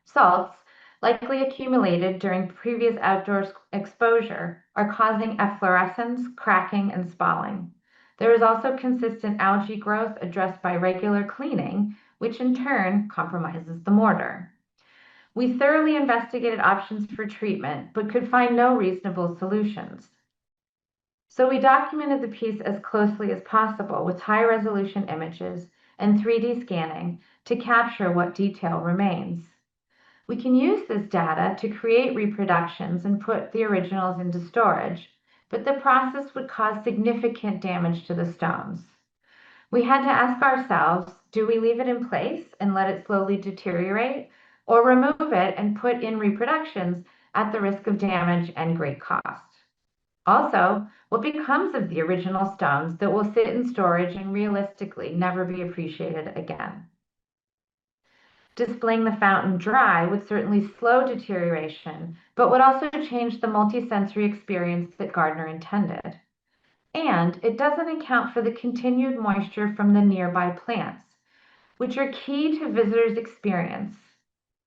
Salts, likely accumulated during previous outdoor exposure, are causing efflorescence, cracking, and spalling. There is also consistent algae growth addressed by regular cleaning, which in turn compromises the mortar. We thoroughly investigated options for treatment, but could find no reasonable solutions. So we documented the piece as closely as possible with high-resolution images and 3D scanning to capture what detail remains. We can use this data to create reproductions and put the originals into storage, but the process would cause significant damage to the stones. We had to ask ourselves, do we leave it in place and let it slowly deteriorate, or remove it and put in reproductions at the risk of damage and great cost? Also, what becomes of the original stones that will sit in storage and realistically never be appreciated again? Displaying the fountain dry would certainly slow deterioration, but would also change the multisensory experience that Gardner intended. And it doesn't account for the continued moisture from the nearby plants, which are key to visitors' experience.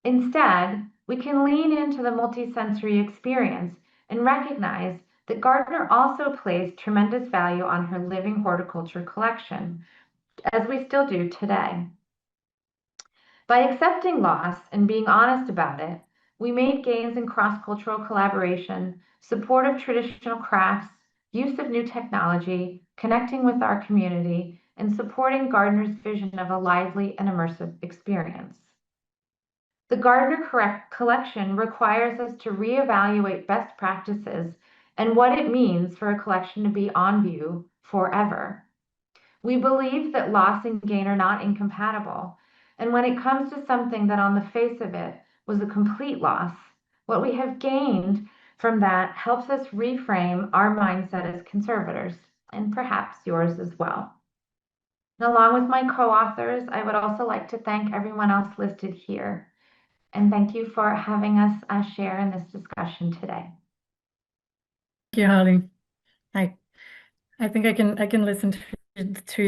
Instead, we can lean into the multisensory experience and recognize that Gardner also placed tremendous value on her living horticulture collection, as we still do today. By accepting loss and being honest about it, we made gains in cross-cultural collaboration, support of traditional crafts, use of new technology, connecting with our community, and supporting Gardner's vision of a lively and immersive experience. The Gardner collection requires us to reevaluate best practices and what it means for a collection to be on view forever. We believe that loss and gain are not incompatible, and when it comes to something that on the face of it was a complete loss, what we have gained from that helps us reframe our mindset as conservators, and perhaps yours as well. And along with my co-authors, I would also like to thank everyone else listed here. And thank you for having us share in this discussion today. Thank you, Holly. I think I can listen to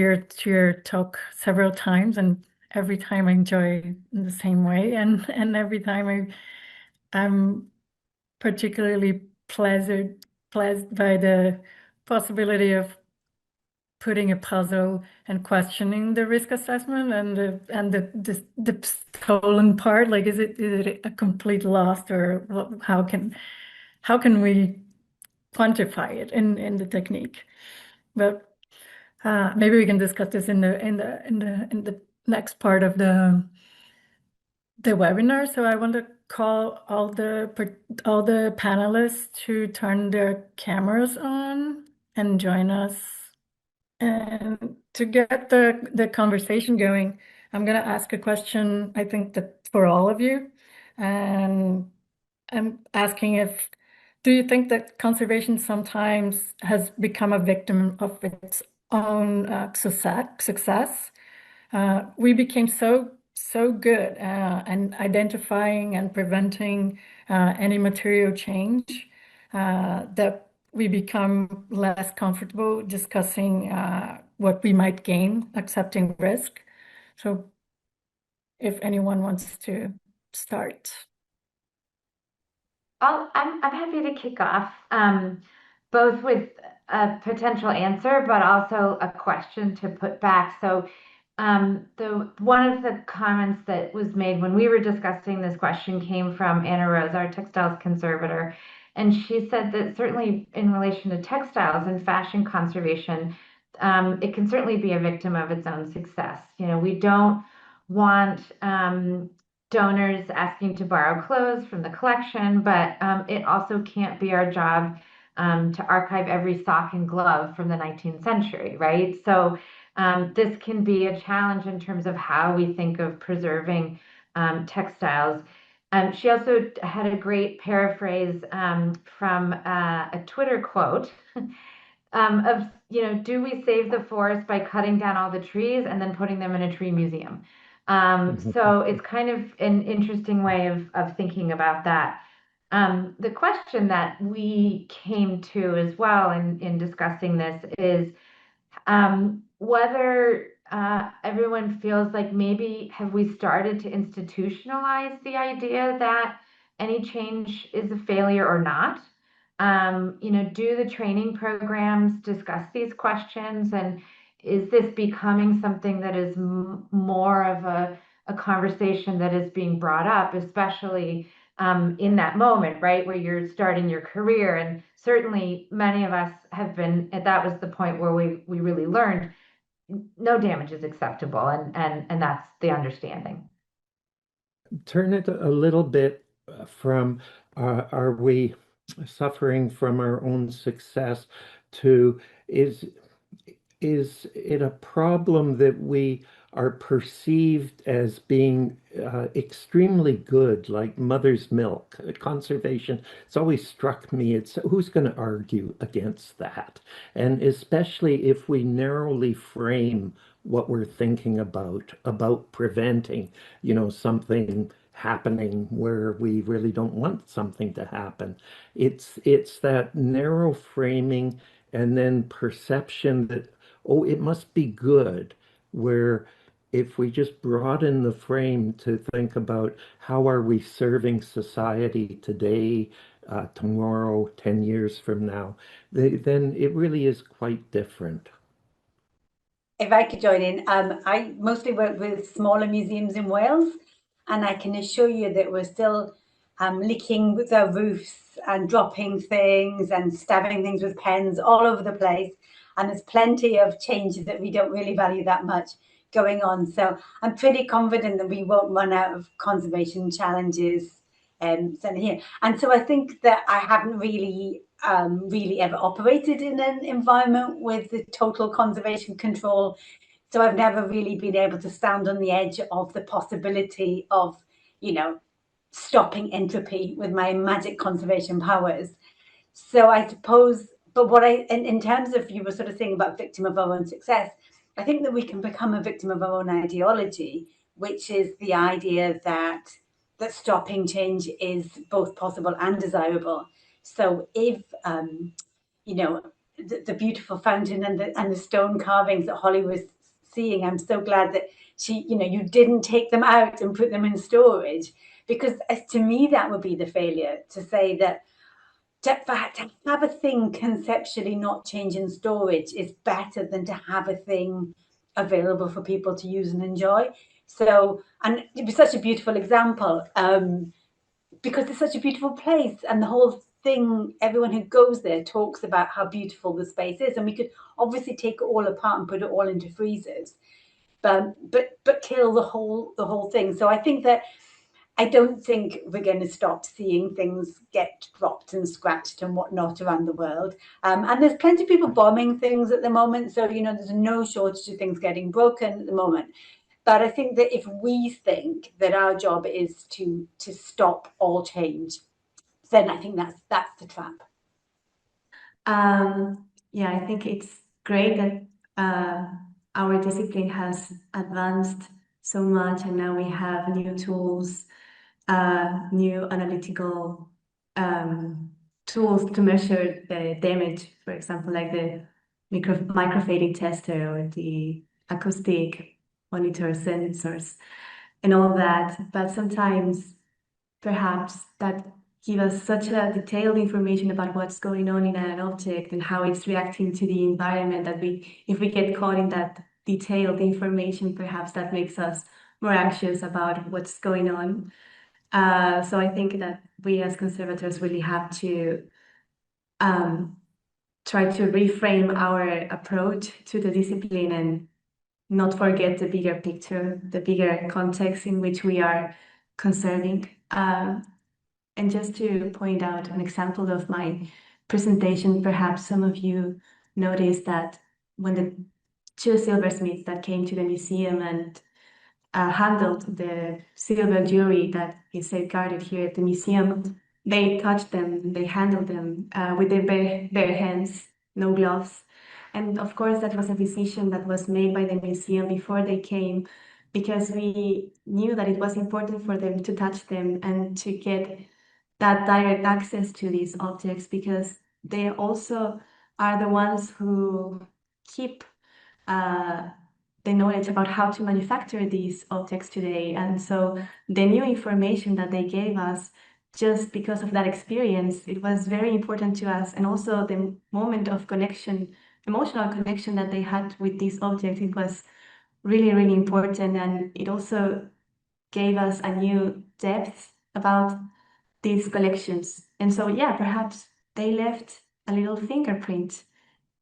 your talk several times, and every time I enjoy in the same way, and every time I'm particularly pleased by the possibility of putting a puzzle and questioning the risk assessment and the stolen part. Like, is it a complete loss, or how can we quantify it in the technique? But maybe we can discuss this in the next part of the webinar. So I want to call all the panelists to turn their cameras on and join us. And to get the conversation going, I'm going to ask a question, I think, that for all of you. And I'm asking, do you think that conservation sometimes has become a victim of its own success? We became so good in identifying and preventing any material change that we become less comfortable discussing what we might gain accepting risk. So if anyone wants to start. I'm happy to kick off, both with a potential answer, but also a question to put back. So one of the comments that was made when we were discussing this question came from Anna Rose, our textiles conservator. And she said that certainly in relation to textiles and fashion conservation, it can certainly be a victim of its own success. You know, we don't want donors asking to borrow clothes from the collection, but it also can't be our job to archive every sock and glove from the 19th century, right? So this can be a challenge in terms of how we think of preserving textiles. She also had a great paraphrase from a Twitter quote of, do we save the forest by cutting down all the trees and then putting them in a tree museum? So it's kind of an interesting way of thinking about that. The question that we came to as well in discussing this is whether everyone feels like maybe have we started to institutionalize the idea that any change is a failure or not? Do the training programs discuss these questions, and is this becoming something that is more of a conversation that is being brought up, especially in that moment, right, where you're starting your career? And certainly many of us have been, that was the point where we really learned no damage is acceptable, and that's the understanding. Turn it a little bit from are we suffering from our own success to is it a problem that we are perceived as being extremely good, like mother's milk, conservation? It's always struck me, it's who's going to argue against that? And especially if we narrowly frame what we're thinking about preventing, something happening where we really don't want something to happen. It's that narrow framing and then perception that, oh, it must be good, where if we just broaden the frame to think about how are we serving society today, tomorrow, 10 years from now, then it really is quite different. If I could join in, I mostly work with smaller museums in Wales, and I can assure you that we're still licking with our roofs and dropping things and stabbing things with pens all over the place. And there's plenty of changes that we don't really value that much going on. So I'm pretty confident that we won't run out of conservation challenges certainly here. And so I think that I haven't really ever operated in an environment with the total conservation control. So I've never really been able to stand on the edge of the possibility of, stopping entropy with my magic conservation powers. So I suppose, but in terms of, you were sort of saying about victim of our own success, I think that we can become a victim of our own ideology, which is the idea that stopping change is both possible and desirable. So if, the beautiful fountain and the stone carvings that Holly was seeing, I'm so glad that you didn't take them out and put them in storage, because to me, that would be the failure, to say that to have a thing conceptually not change in storage is better than to have a thing available for people to use and enjoy. So, and it was such a beautiful example, because it's such a beautiful place, and the whole thing, everyone who goes there talks about how beautiful the space is, and we could obviously take it all apart and put it all into freezers, but kill the whole thing. So I think that I don't think we're going to stop seeing things get dropped and scratched and whatnot around the world. And there's plenty of people bombing things at the moment. So, there's no shortage of things getting broken at the moment. But I think that if we think that our job is to stop all change, then I think that's the trap. Yeah, I think it's great that our discipline has advanced so much, and now we have new tools, new analytical tools to measure the damage, for example, like the microfading tester or the acoustic monitor sensors and all that. But sometimes perhaps that give us such a detailed information about what's going on in an object and how it's reacting to the environment that if we get caught in that detailed information, perhaps that makes us more anxious about what's going on. So I think that we as conservators really have to try to reframe our approach to the discipline and not forget the bigger picture, the bigger context in which we are conserving. And just to point out an example of my presentation, perhaps some of you noticed that when the two silversmiths that came to the museum and handled the silver jewelry that is safeguarded here at the museum, they touched them, they handled them with their bare hands, no gloves. And of course, that was a decision that was made by the museum before they came, because we knew that it was important for them to touch them and to get that direct access to these objects, because they also are the ones who keep the knowledge about how to manufacture these objects today. And so the new information that they gave us, just because of that experience, it was very important to us. And also the moment of connection, emotional connection that they had with these objects, it was really, really important. And it also gave us a new depth about these collections. And so, yeah, perhaps they left a little fingerprint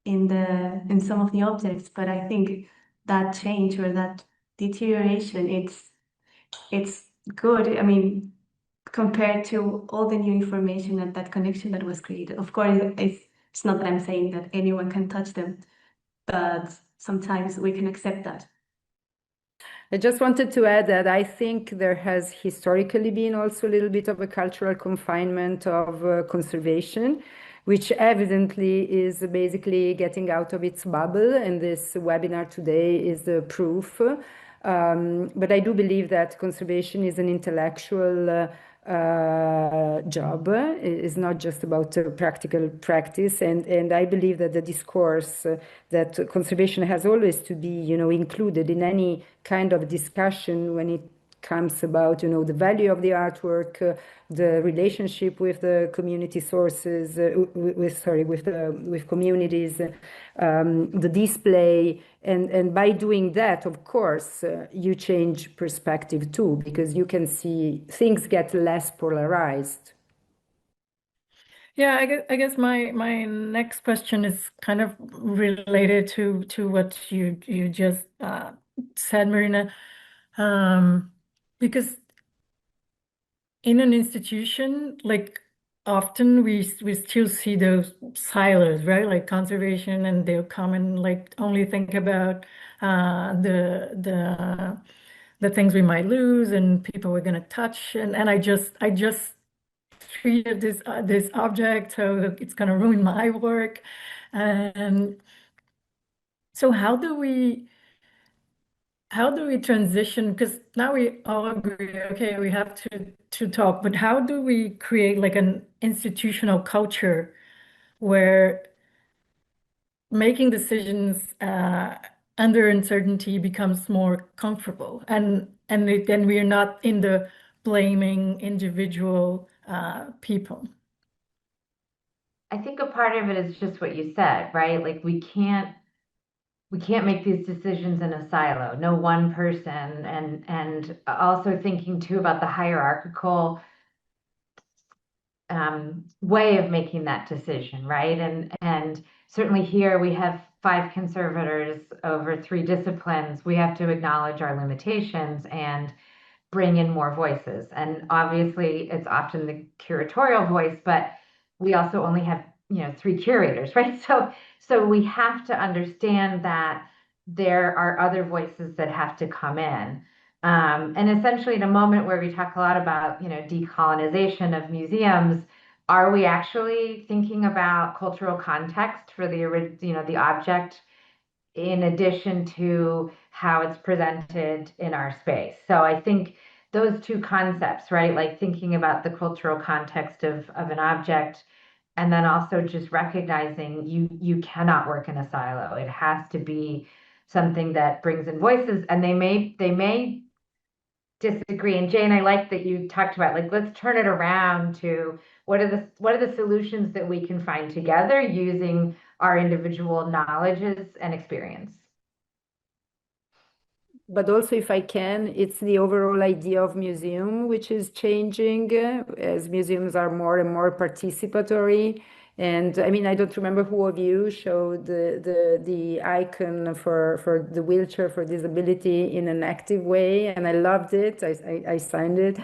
in some of the objects, but I think that change or that deterioration, it's good. I mean, compared to all the new information and that connection that was created. Of course, it's not that I'm saying that anyone can touch them, but sometimes we can accept that. I just wanted to add that I think there has historically been also a little bit of a cultural confinement of conservation, which evidently is basically getting out of its bubble, and this webinar today is the proof. But I do believe that conservation is an intellectual job. It's not just about practical practice, and I believe that the discourse that conservation has always to be, included in any kind of discussion when it comes about, the value of the artwork, the relationship with the community sources, with communities, the display, and by doing that, of course, you change perspective too, because you can see things get less polarized. Yeah, I guess my next question is kind of related to what you just said, Marina, because in an institution, like often we still see those silos, right? Like conservation, and they'll come and like only think about the things we might lose and people we're gonna touch, and I just treated this object, so it's gonna ruin my work, and so how do we transition? Because now we all agree, okay, we have to talk, but how do we create like an institutional culture where making decisions under uncertainty becomes more comfortable, and then we're not in the blaming individual people? I think a part of it is just what you said, right? Like we can't make these decisions in a silo, no one person, and also thinking too about the hierarchical way of making that decision, right? And certainly here we have 5 conservators over 3 disciplines. We have to acknowledge our limitations and bring in more voices. And obviously it's often the curatorial voice, but we also only have, 3 curators, right? So we have to understand that there are other voices that have to come in. And essentially in a moment where we talk a lot about, decolonization of museums, are we actually thinking about cultural context for the object in addition to how it's presented in our space? So I think those 2 concepts, right? Like thinking about the cultural context of an object, and then also just recognizing you cannot work in a silo. It has to be something that brings in voices, and they may disagree. And Jane, I like that you talked about, like, let's turn it around to what are the solutions that we can find together using our individual knowledges and experience. But also, if I can, it's the overall idea of museum, which is changing as museums are more and more participatory. And I mean, I don't remember who of you showed the icon for the wheelchair for disability in an active way, and I loved it. I signed it.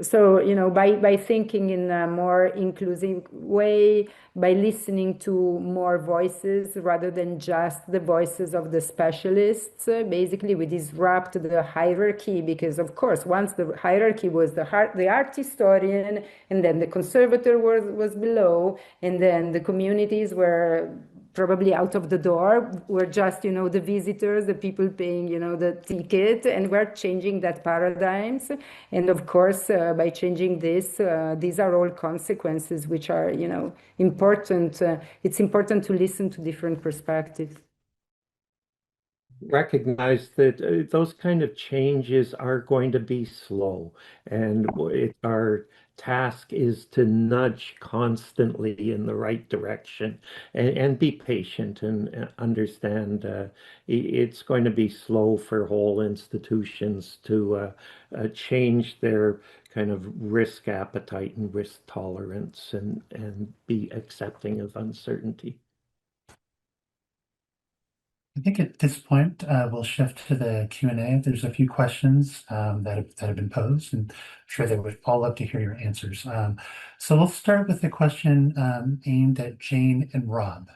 So, by thinking in a more inclusive way, by listening to more voices rather than just the voices of the specialists, basically we disrupt the hierarchy, because of course, once the hierarchy was the art historian, and then the conservator was below, and then the communities were probably out of the door. We're just, the visitors, the people paying, the ticket, and we're changing that paradigms. And of course, by changing this, these are all consequences which are, important. It's important to listen to different perspectives. Recognize that those kind of changes are going to be slow, and our task is to nudge constantly in the right direction, and be patient and understand it's going to be slow for whole institutions to change their kind of risk appetite and risk tolerance, and be accepting of uncertainty. I think at this point, we'll shift to the Q&A. There's a few questions that have been posed, and I'm sure they would all love to hear your answers. So we'll start with a question aimed at Jane and Rob.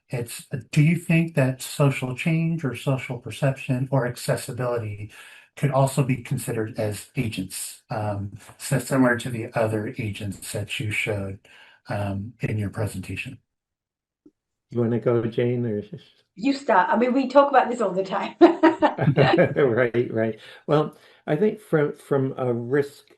It's, do you think that social change or social perception or accessibility could also be considered as agents, so similar to the other agents that you showed in your presentation? You want to go, Jane, or You start. I mean, we talk about this all the time. Right. Well, I think from a risk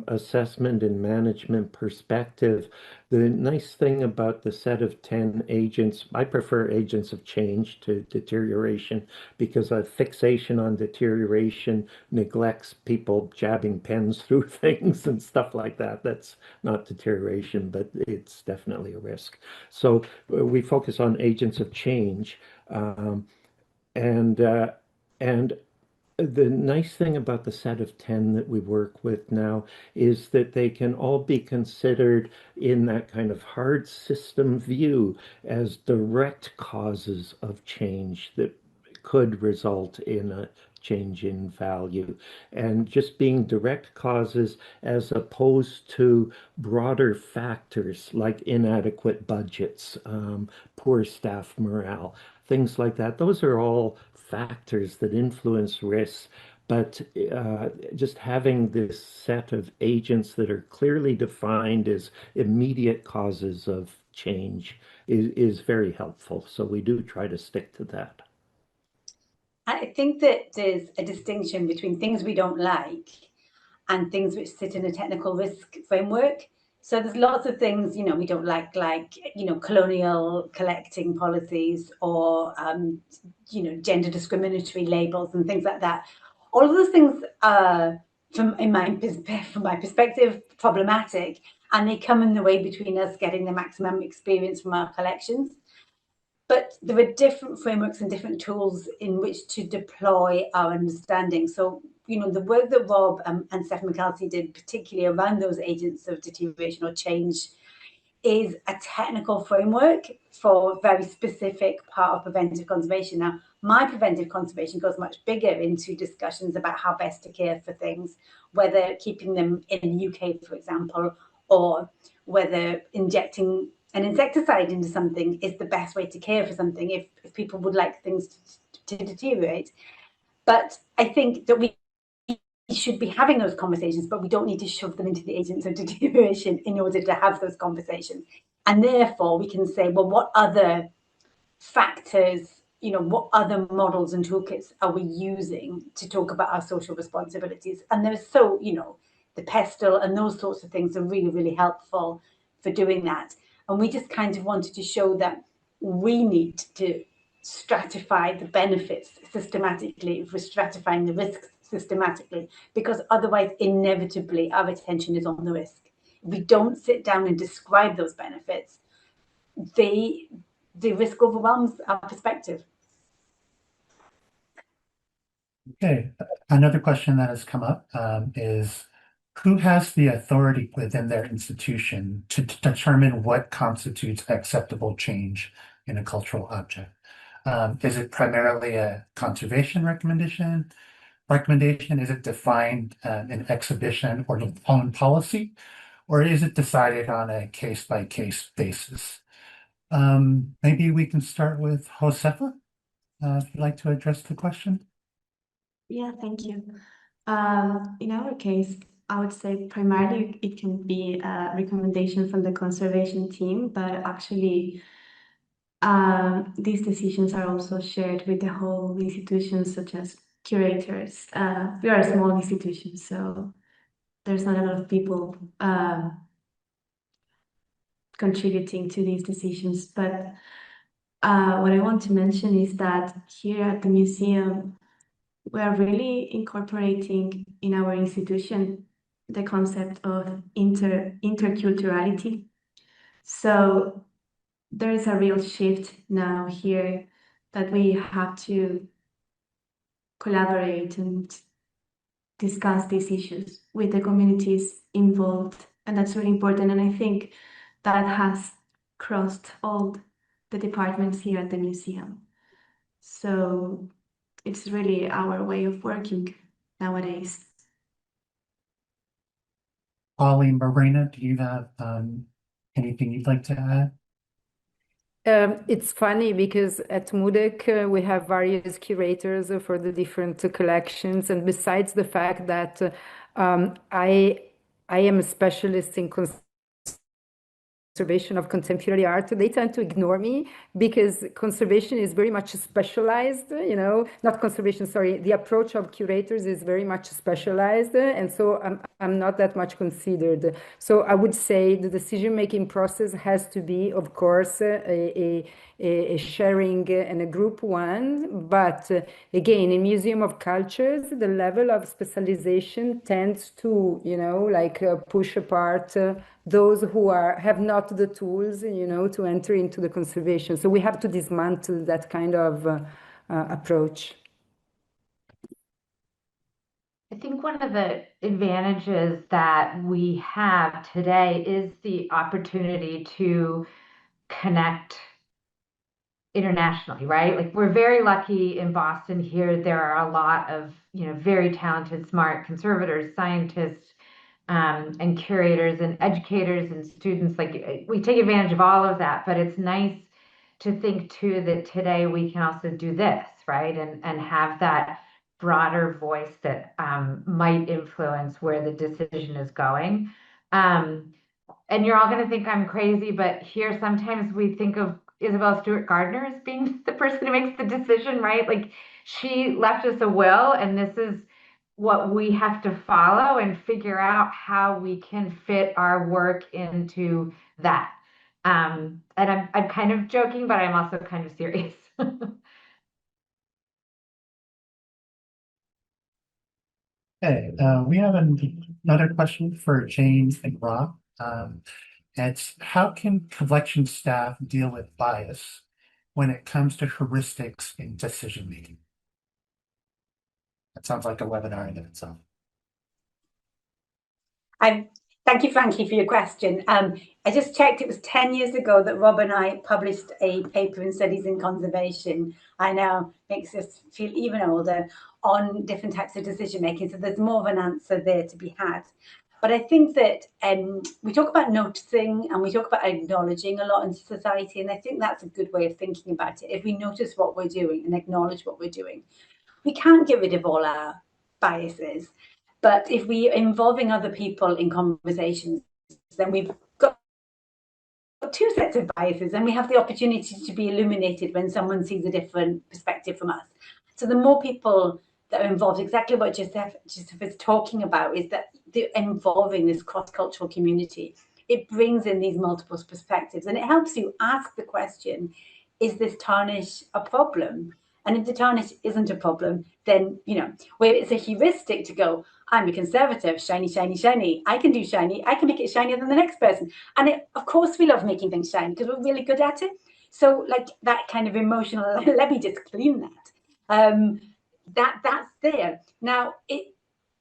assessment and management perspective, the nice thing about the set of 10 agents, I prefer agents of change to deterioration, because a fixation on deterioration neglects people jabbing pens through things and stuff like that. That's not deterioration, but it's definitely a risk. So we focus on agents of change. And the nice thing about the set of 10 that we work with now is that they can all be considered in that kind of hard system view as direct causes of change that could result in a change in value. And just being direct causes as opposed to broader factors like inadequate budgets, poor staff morale, things like that. Those are all factors that influence risks. But just having this set of agents that are clearly defined as immediate causes of change is very helpful. So we do try to stick to that. I think that there's a distinction between things we don't like and things which sit in a technical risk framework. So there's lots of things, we don't like, colonial collecting policies or, gender discriminatory labels and things like that. All of those things are, from my perspective, problematic, and they come in the way between us getting the maximum experience from our collections. But there are different frameworks and different tools in which to deploy our understanding. So, the work that Rob and Stephen McCarthy did, particularly around those agents of deterioration or change, is a technical framework for a very specific part of preventive conservation. Now, my preventive conservation goes much bigger into discussions about how best to care for things, whether keeping them in the UK, for example, or whether injecting an insecticide into something is the best way to care for something if people would like things to deteriorate. But I think that we should be having those conversations, but we don't need to shove them into the agents of deterioration in order to have those conversations. And therefore, we can say, well, what other factors, what other models and toolkits are we using to talk about our social responsibilities? And there's the pestle and those sorts of things are really, really helpful for doing that. And we just kind of wanted to show that we need to stratify the benefits systematically if we're stratifying the risks systematically, because otherwise inevitably our attention is on the risk. If we don't sit down and describe those benefits, the risk overwhelms our perspective. Okay, another question that has come up is, who has the authority within their institution to determine what constitutes acceptable change in a cultural object? Is it primarily a conservation recommendation? Is it defined in exhibition or on policy, or is it decided on a case-by-case basis? Maybe we can start with Josefa, if you'd like to address the question. Yeah, thank you. In our case, I would say primarily it can be a recommendation from the conservation team, but actually these decisions are also shared with the whole institutions, such as curators. We are a small institution, so there's not a lot of people contributing to these decisions. But what I want to mention is that here at the museum, we are really incorporating in our institution the concept of interculturality. So there is a real shift now here that we have to collaborate and discuss these issues with the communities involved. And that's really important. And I think that has crossed all the departments here at the museum. So it's really our way of working nowadays. Ollie, Marina, do you have anything you'd like to add? It's funny because at MUDEC we have various curators for the different collections, and besides the fact that I am a specialist in conservation of contemporary art, they tend to ignore me because conservation is very much specialized, not conservation, sorry, the approach of curators is very much specialized, and so I'm not that much considered. So I would say the decision-making process has to be, of course, a sharing and a group one, but again, in Museum of Cultures, the level of specialization tends to, push apart those who have not the tools, to enter into the conservation. So we have to dismantle that kind of approach. I think one of the advantages that we have today is the opportunity to connect internationally, right? Like we're very lucky in Boston here. There are a lot of, very talented, smart conservators, scientists, and curators and educators and students. Like we take advantage of all of that, but it's nice to think too that today we can also do this, right? And have that broader voice that might influence where the decision is going. And you're all going to think I'm crazy, but here sometimes we think of Isabel Stewart Gardner as being the person who makes the decision, right? Like she left us a will, and this is what we have to follow and figure out how we can fit our work into that. And I'm kind of joking, but I'm also kind of serious. Okay, we have another question for Jane and Rob. It's how can collection staff deal with bias when it comes to heuristics in decision making? That sounds like a webinar in itself. Thank you, Frankie, for your question. I just checked, it was 10 years ago that Rob and I published a paper in Studies in Conservation. I know, makes us feel even older, on different types of decision making. So there's more of an answer there to be had. But I think that we talk about noticing and we talk about acknowledging a lot in society. And I think that's a good way of thinking about it. If we notice what we're doing and acknowledge what we're doing, we can't get rid of all our biases. But if we are involving other people in conversations, then we've got two sets of biases, and we have the opportunity to be illuminated when someone sees a different perspective from us. So the more people that are involved, exactly what Joseph is talking about, is that they're involving this cross-cultural community. It brings in these multiple perspectives, and it helps you ask the question, is this tarnish a problem? And if the tarnish isn't a problem, then, where it's a heuristic to go, I'm a conservative, shiny, shiny, shiny. I can do shiny. I can make it shinier than the next person. And of course, we love making things shiny because we're really good at it. So like that kind of emotional, let me just clean that. That's there. Now,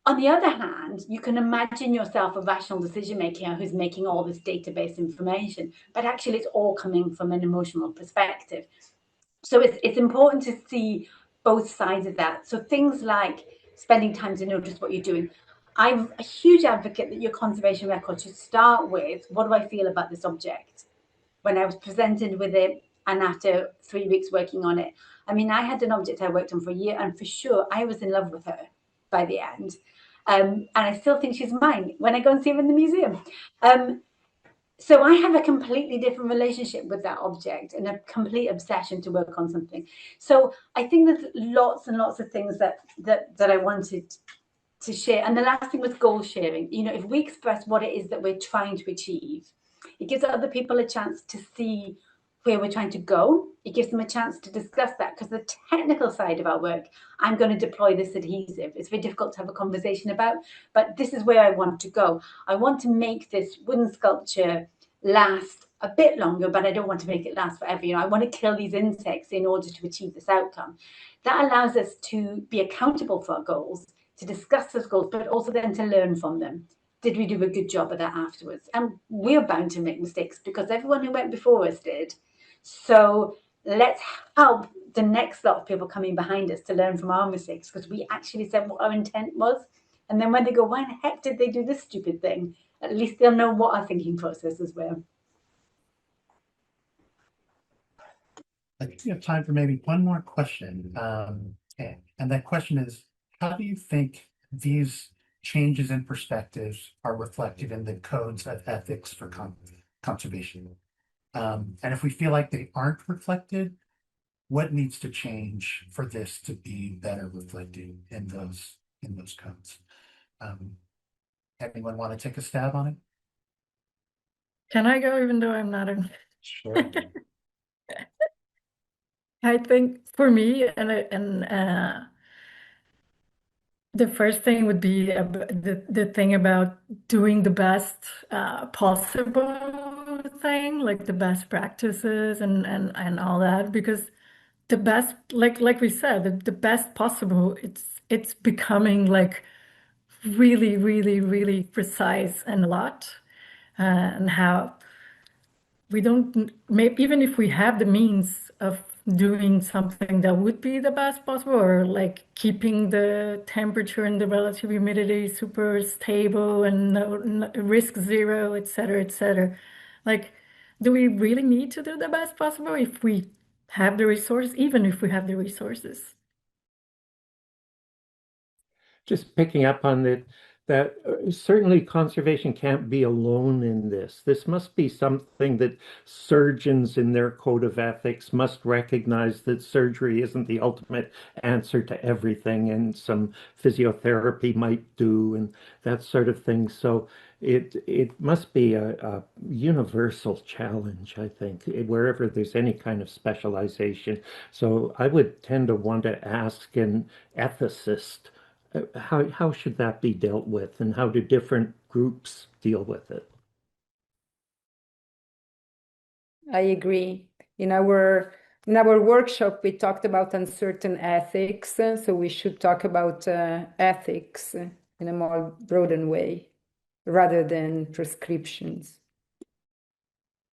on the other hand, you can imagine yourself a rational decision maker who's making all this database information, but actually it's all coming from an emotional perspective. So it's important to see both sides of that. So things like spending time to notice what you're doing. I'm a huge advocate that your conservation record should start with, what do I feel about this object? When I was presented with it and after 3 weeks working on it, I mean, I had an object I worked on for a year, and for sure I was in love with her by the end. And I still think she's mine when I go and see her in the museum. So I have a completely different relationship with that object and a complete obsession to work on something. So I think there's lots and lots of things that I wanted to share. And the last thing was goal sharing. If we express what it is that we're trying to achieve, it gives other people a chance to see where we're trying to go. It gives them a chance to discuss that, because the technical side of our work, I'm going to deploy this adhesive. It's very difficult to have a conversation about, but this is where I want to go. I want to make this wooden sculpture last a bit longer, but I don't want to make it last forever. I want to kill these insects in order to achieve this outcome. That allows us to be accountable for our goals, to discuss those goals, but also then to learn from them. Did we do a good job of that afterwards? And we're bound to make mistakes because everyone who went before us did. So let's help the next lot of people coming behind us to learn from our mistakes, because we actually said what our intent was. And then when they go, why the heck did they do this stupid thing? At least they'll know what our thinking process is were. I think we have time for maybe one more question. And that question is, how do you think these changes in perspectives are reflected in the codes of ethics for conservation? And if we feel like they aren't reflected, what needs to change for this to be better reflected in those codes? Anyone want to take a stab on it? Can I go even though I'm not in? Sure. I think for me, the first thing would be the thing about doing the best possible thing, like the best practices and all that, because the best, like we said, the best possible, it's becoming like really, really, really precise and a lot, and how we don't, maybe even if we have the means of doing something that would be the best possible, or like keeping the temperature and the relative humidity super stable and risk zero, et cetera, et cetera. Like, do we really need to do the best possible if we have the resources, even if we have the resources? Just picking up on that certainly conservation can't be alone in this. This must be something that surgeons in their code of ethics must recognize, that surgery isn't the ultimate answer to everything, and some physiotherapy might do and that sort of thing. So it must be a universal challenge, I think, wherever there's any kind of specialization. So I would tend to want to ask an ethicist, how should that be dealt with, and how do different groups deal with it? I agree. In our workshop, we talked about uncertain ethics, so we should talk about ethics in a more broadened way rather than prescriptions.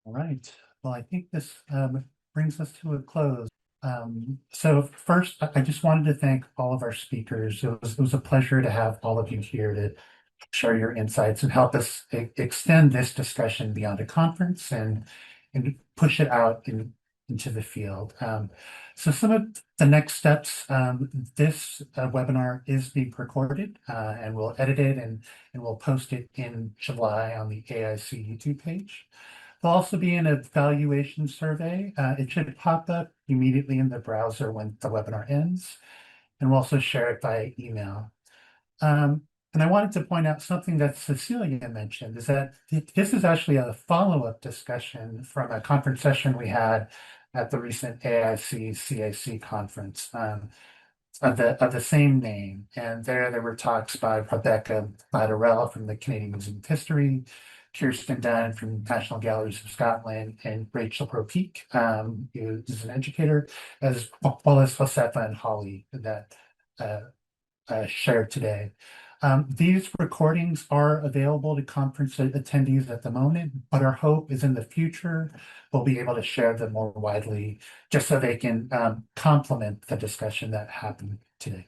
All right. Well, I think this brings us to a close. So first, I just wanted to thank all of our speakers. It was a pleasure to have all of you here to share your insights and help us extend this discussion beyond a conference and push it out into the field. So some of the next steps, this webinar is being recorded and we'll edit it and we'll post it in July on the AIC YouTube page. There'll also be an evaluation survey. It should pop up immediately in the browser when the webinar ends, and we'll also share it by email. And I wanted to point out something that Cecilia mentioned, is that this is actually a follow-up discussion from a conference session we had at the recent AIC CAC conference of the same name. And there were talks by Rebecca Ladarella from the Canadian Museum of History, Kirsten Dunn from National Galleries of Scotland, and Rachel Ropeek, who is an educator, as well as Josefa and Holly that shared today. These recordings are available to conference attendees at the moment, but our hope is in the future we'll be able to share them more widely, just so they can complement the discussion that happened today.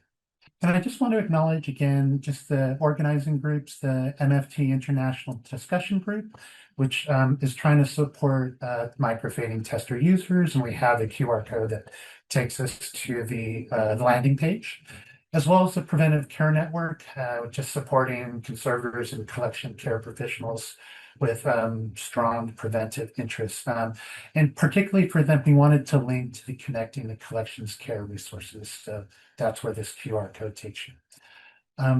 And I just want to acknowledge again just the organizing groups, the MFT International Discussion Group, which is trying to support microfading tester users, and we have a QR code that takes us to the landing page, as well as the Preventive Care Network, which is supporting conservators and collection care professionals with strong preventive interests. And particularly for them, we wanted to link to the Connecting the Collections Care resources. So that's where this QR code takes you.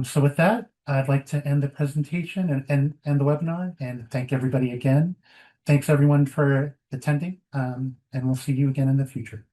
So with that, I'd like to end the presentation and the webinar, and thank everybody again. Thanks everyone for attending, and we'll see you again in the future.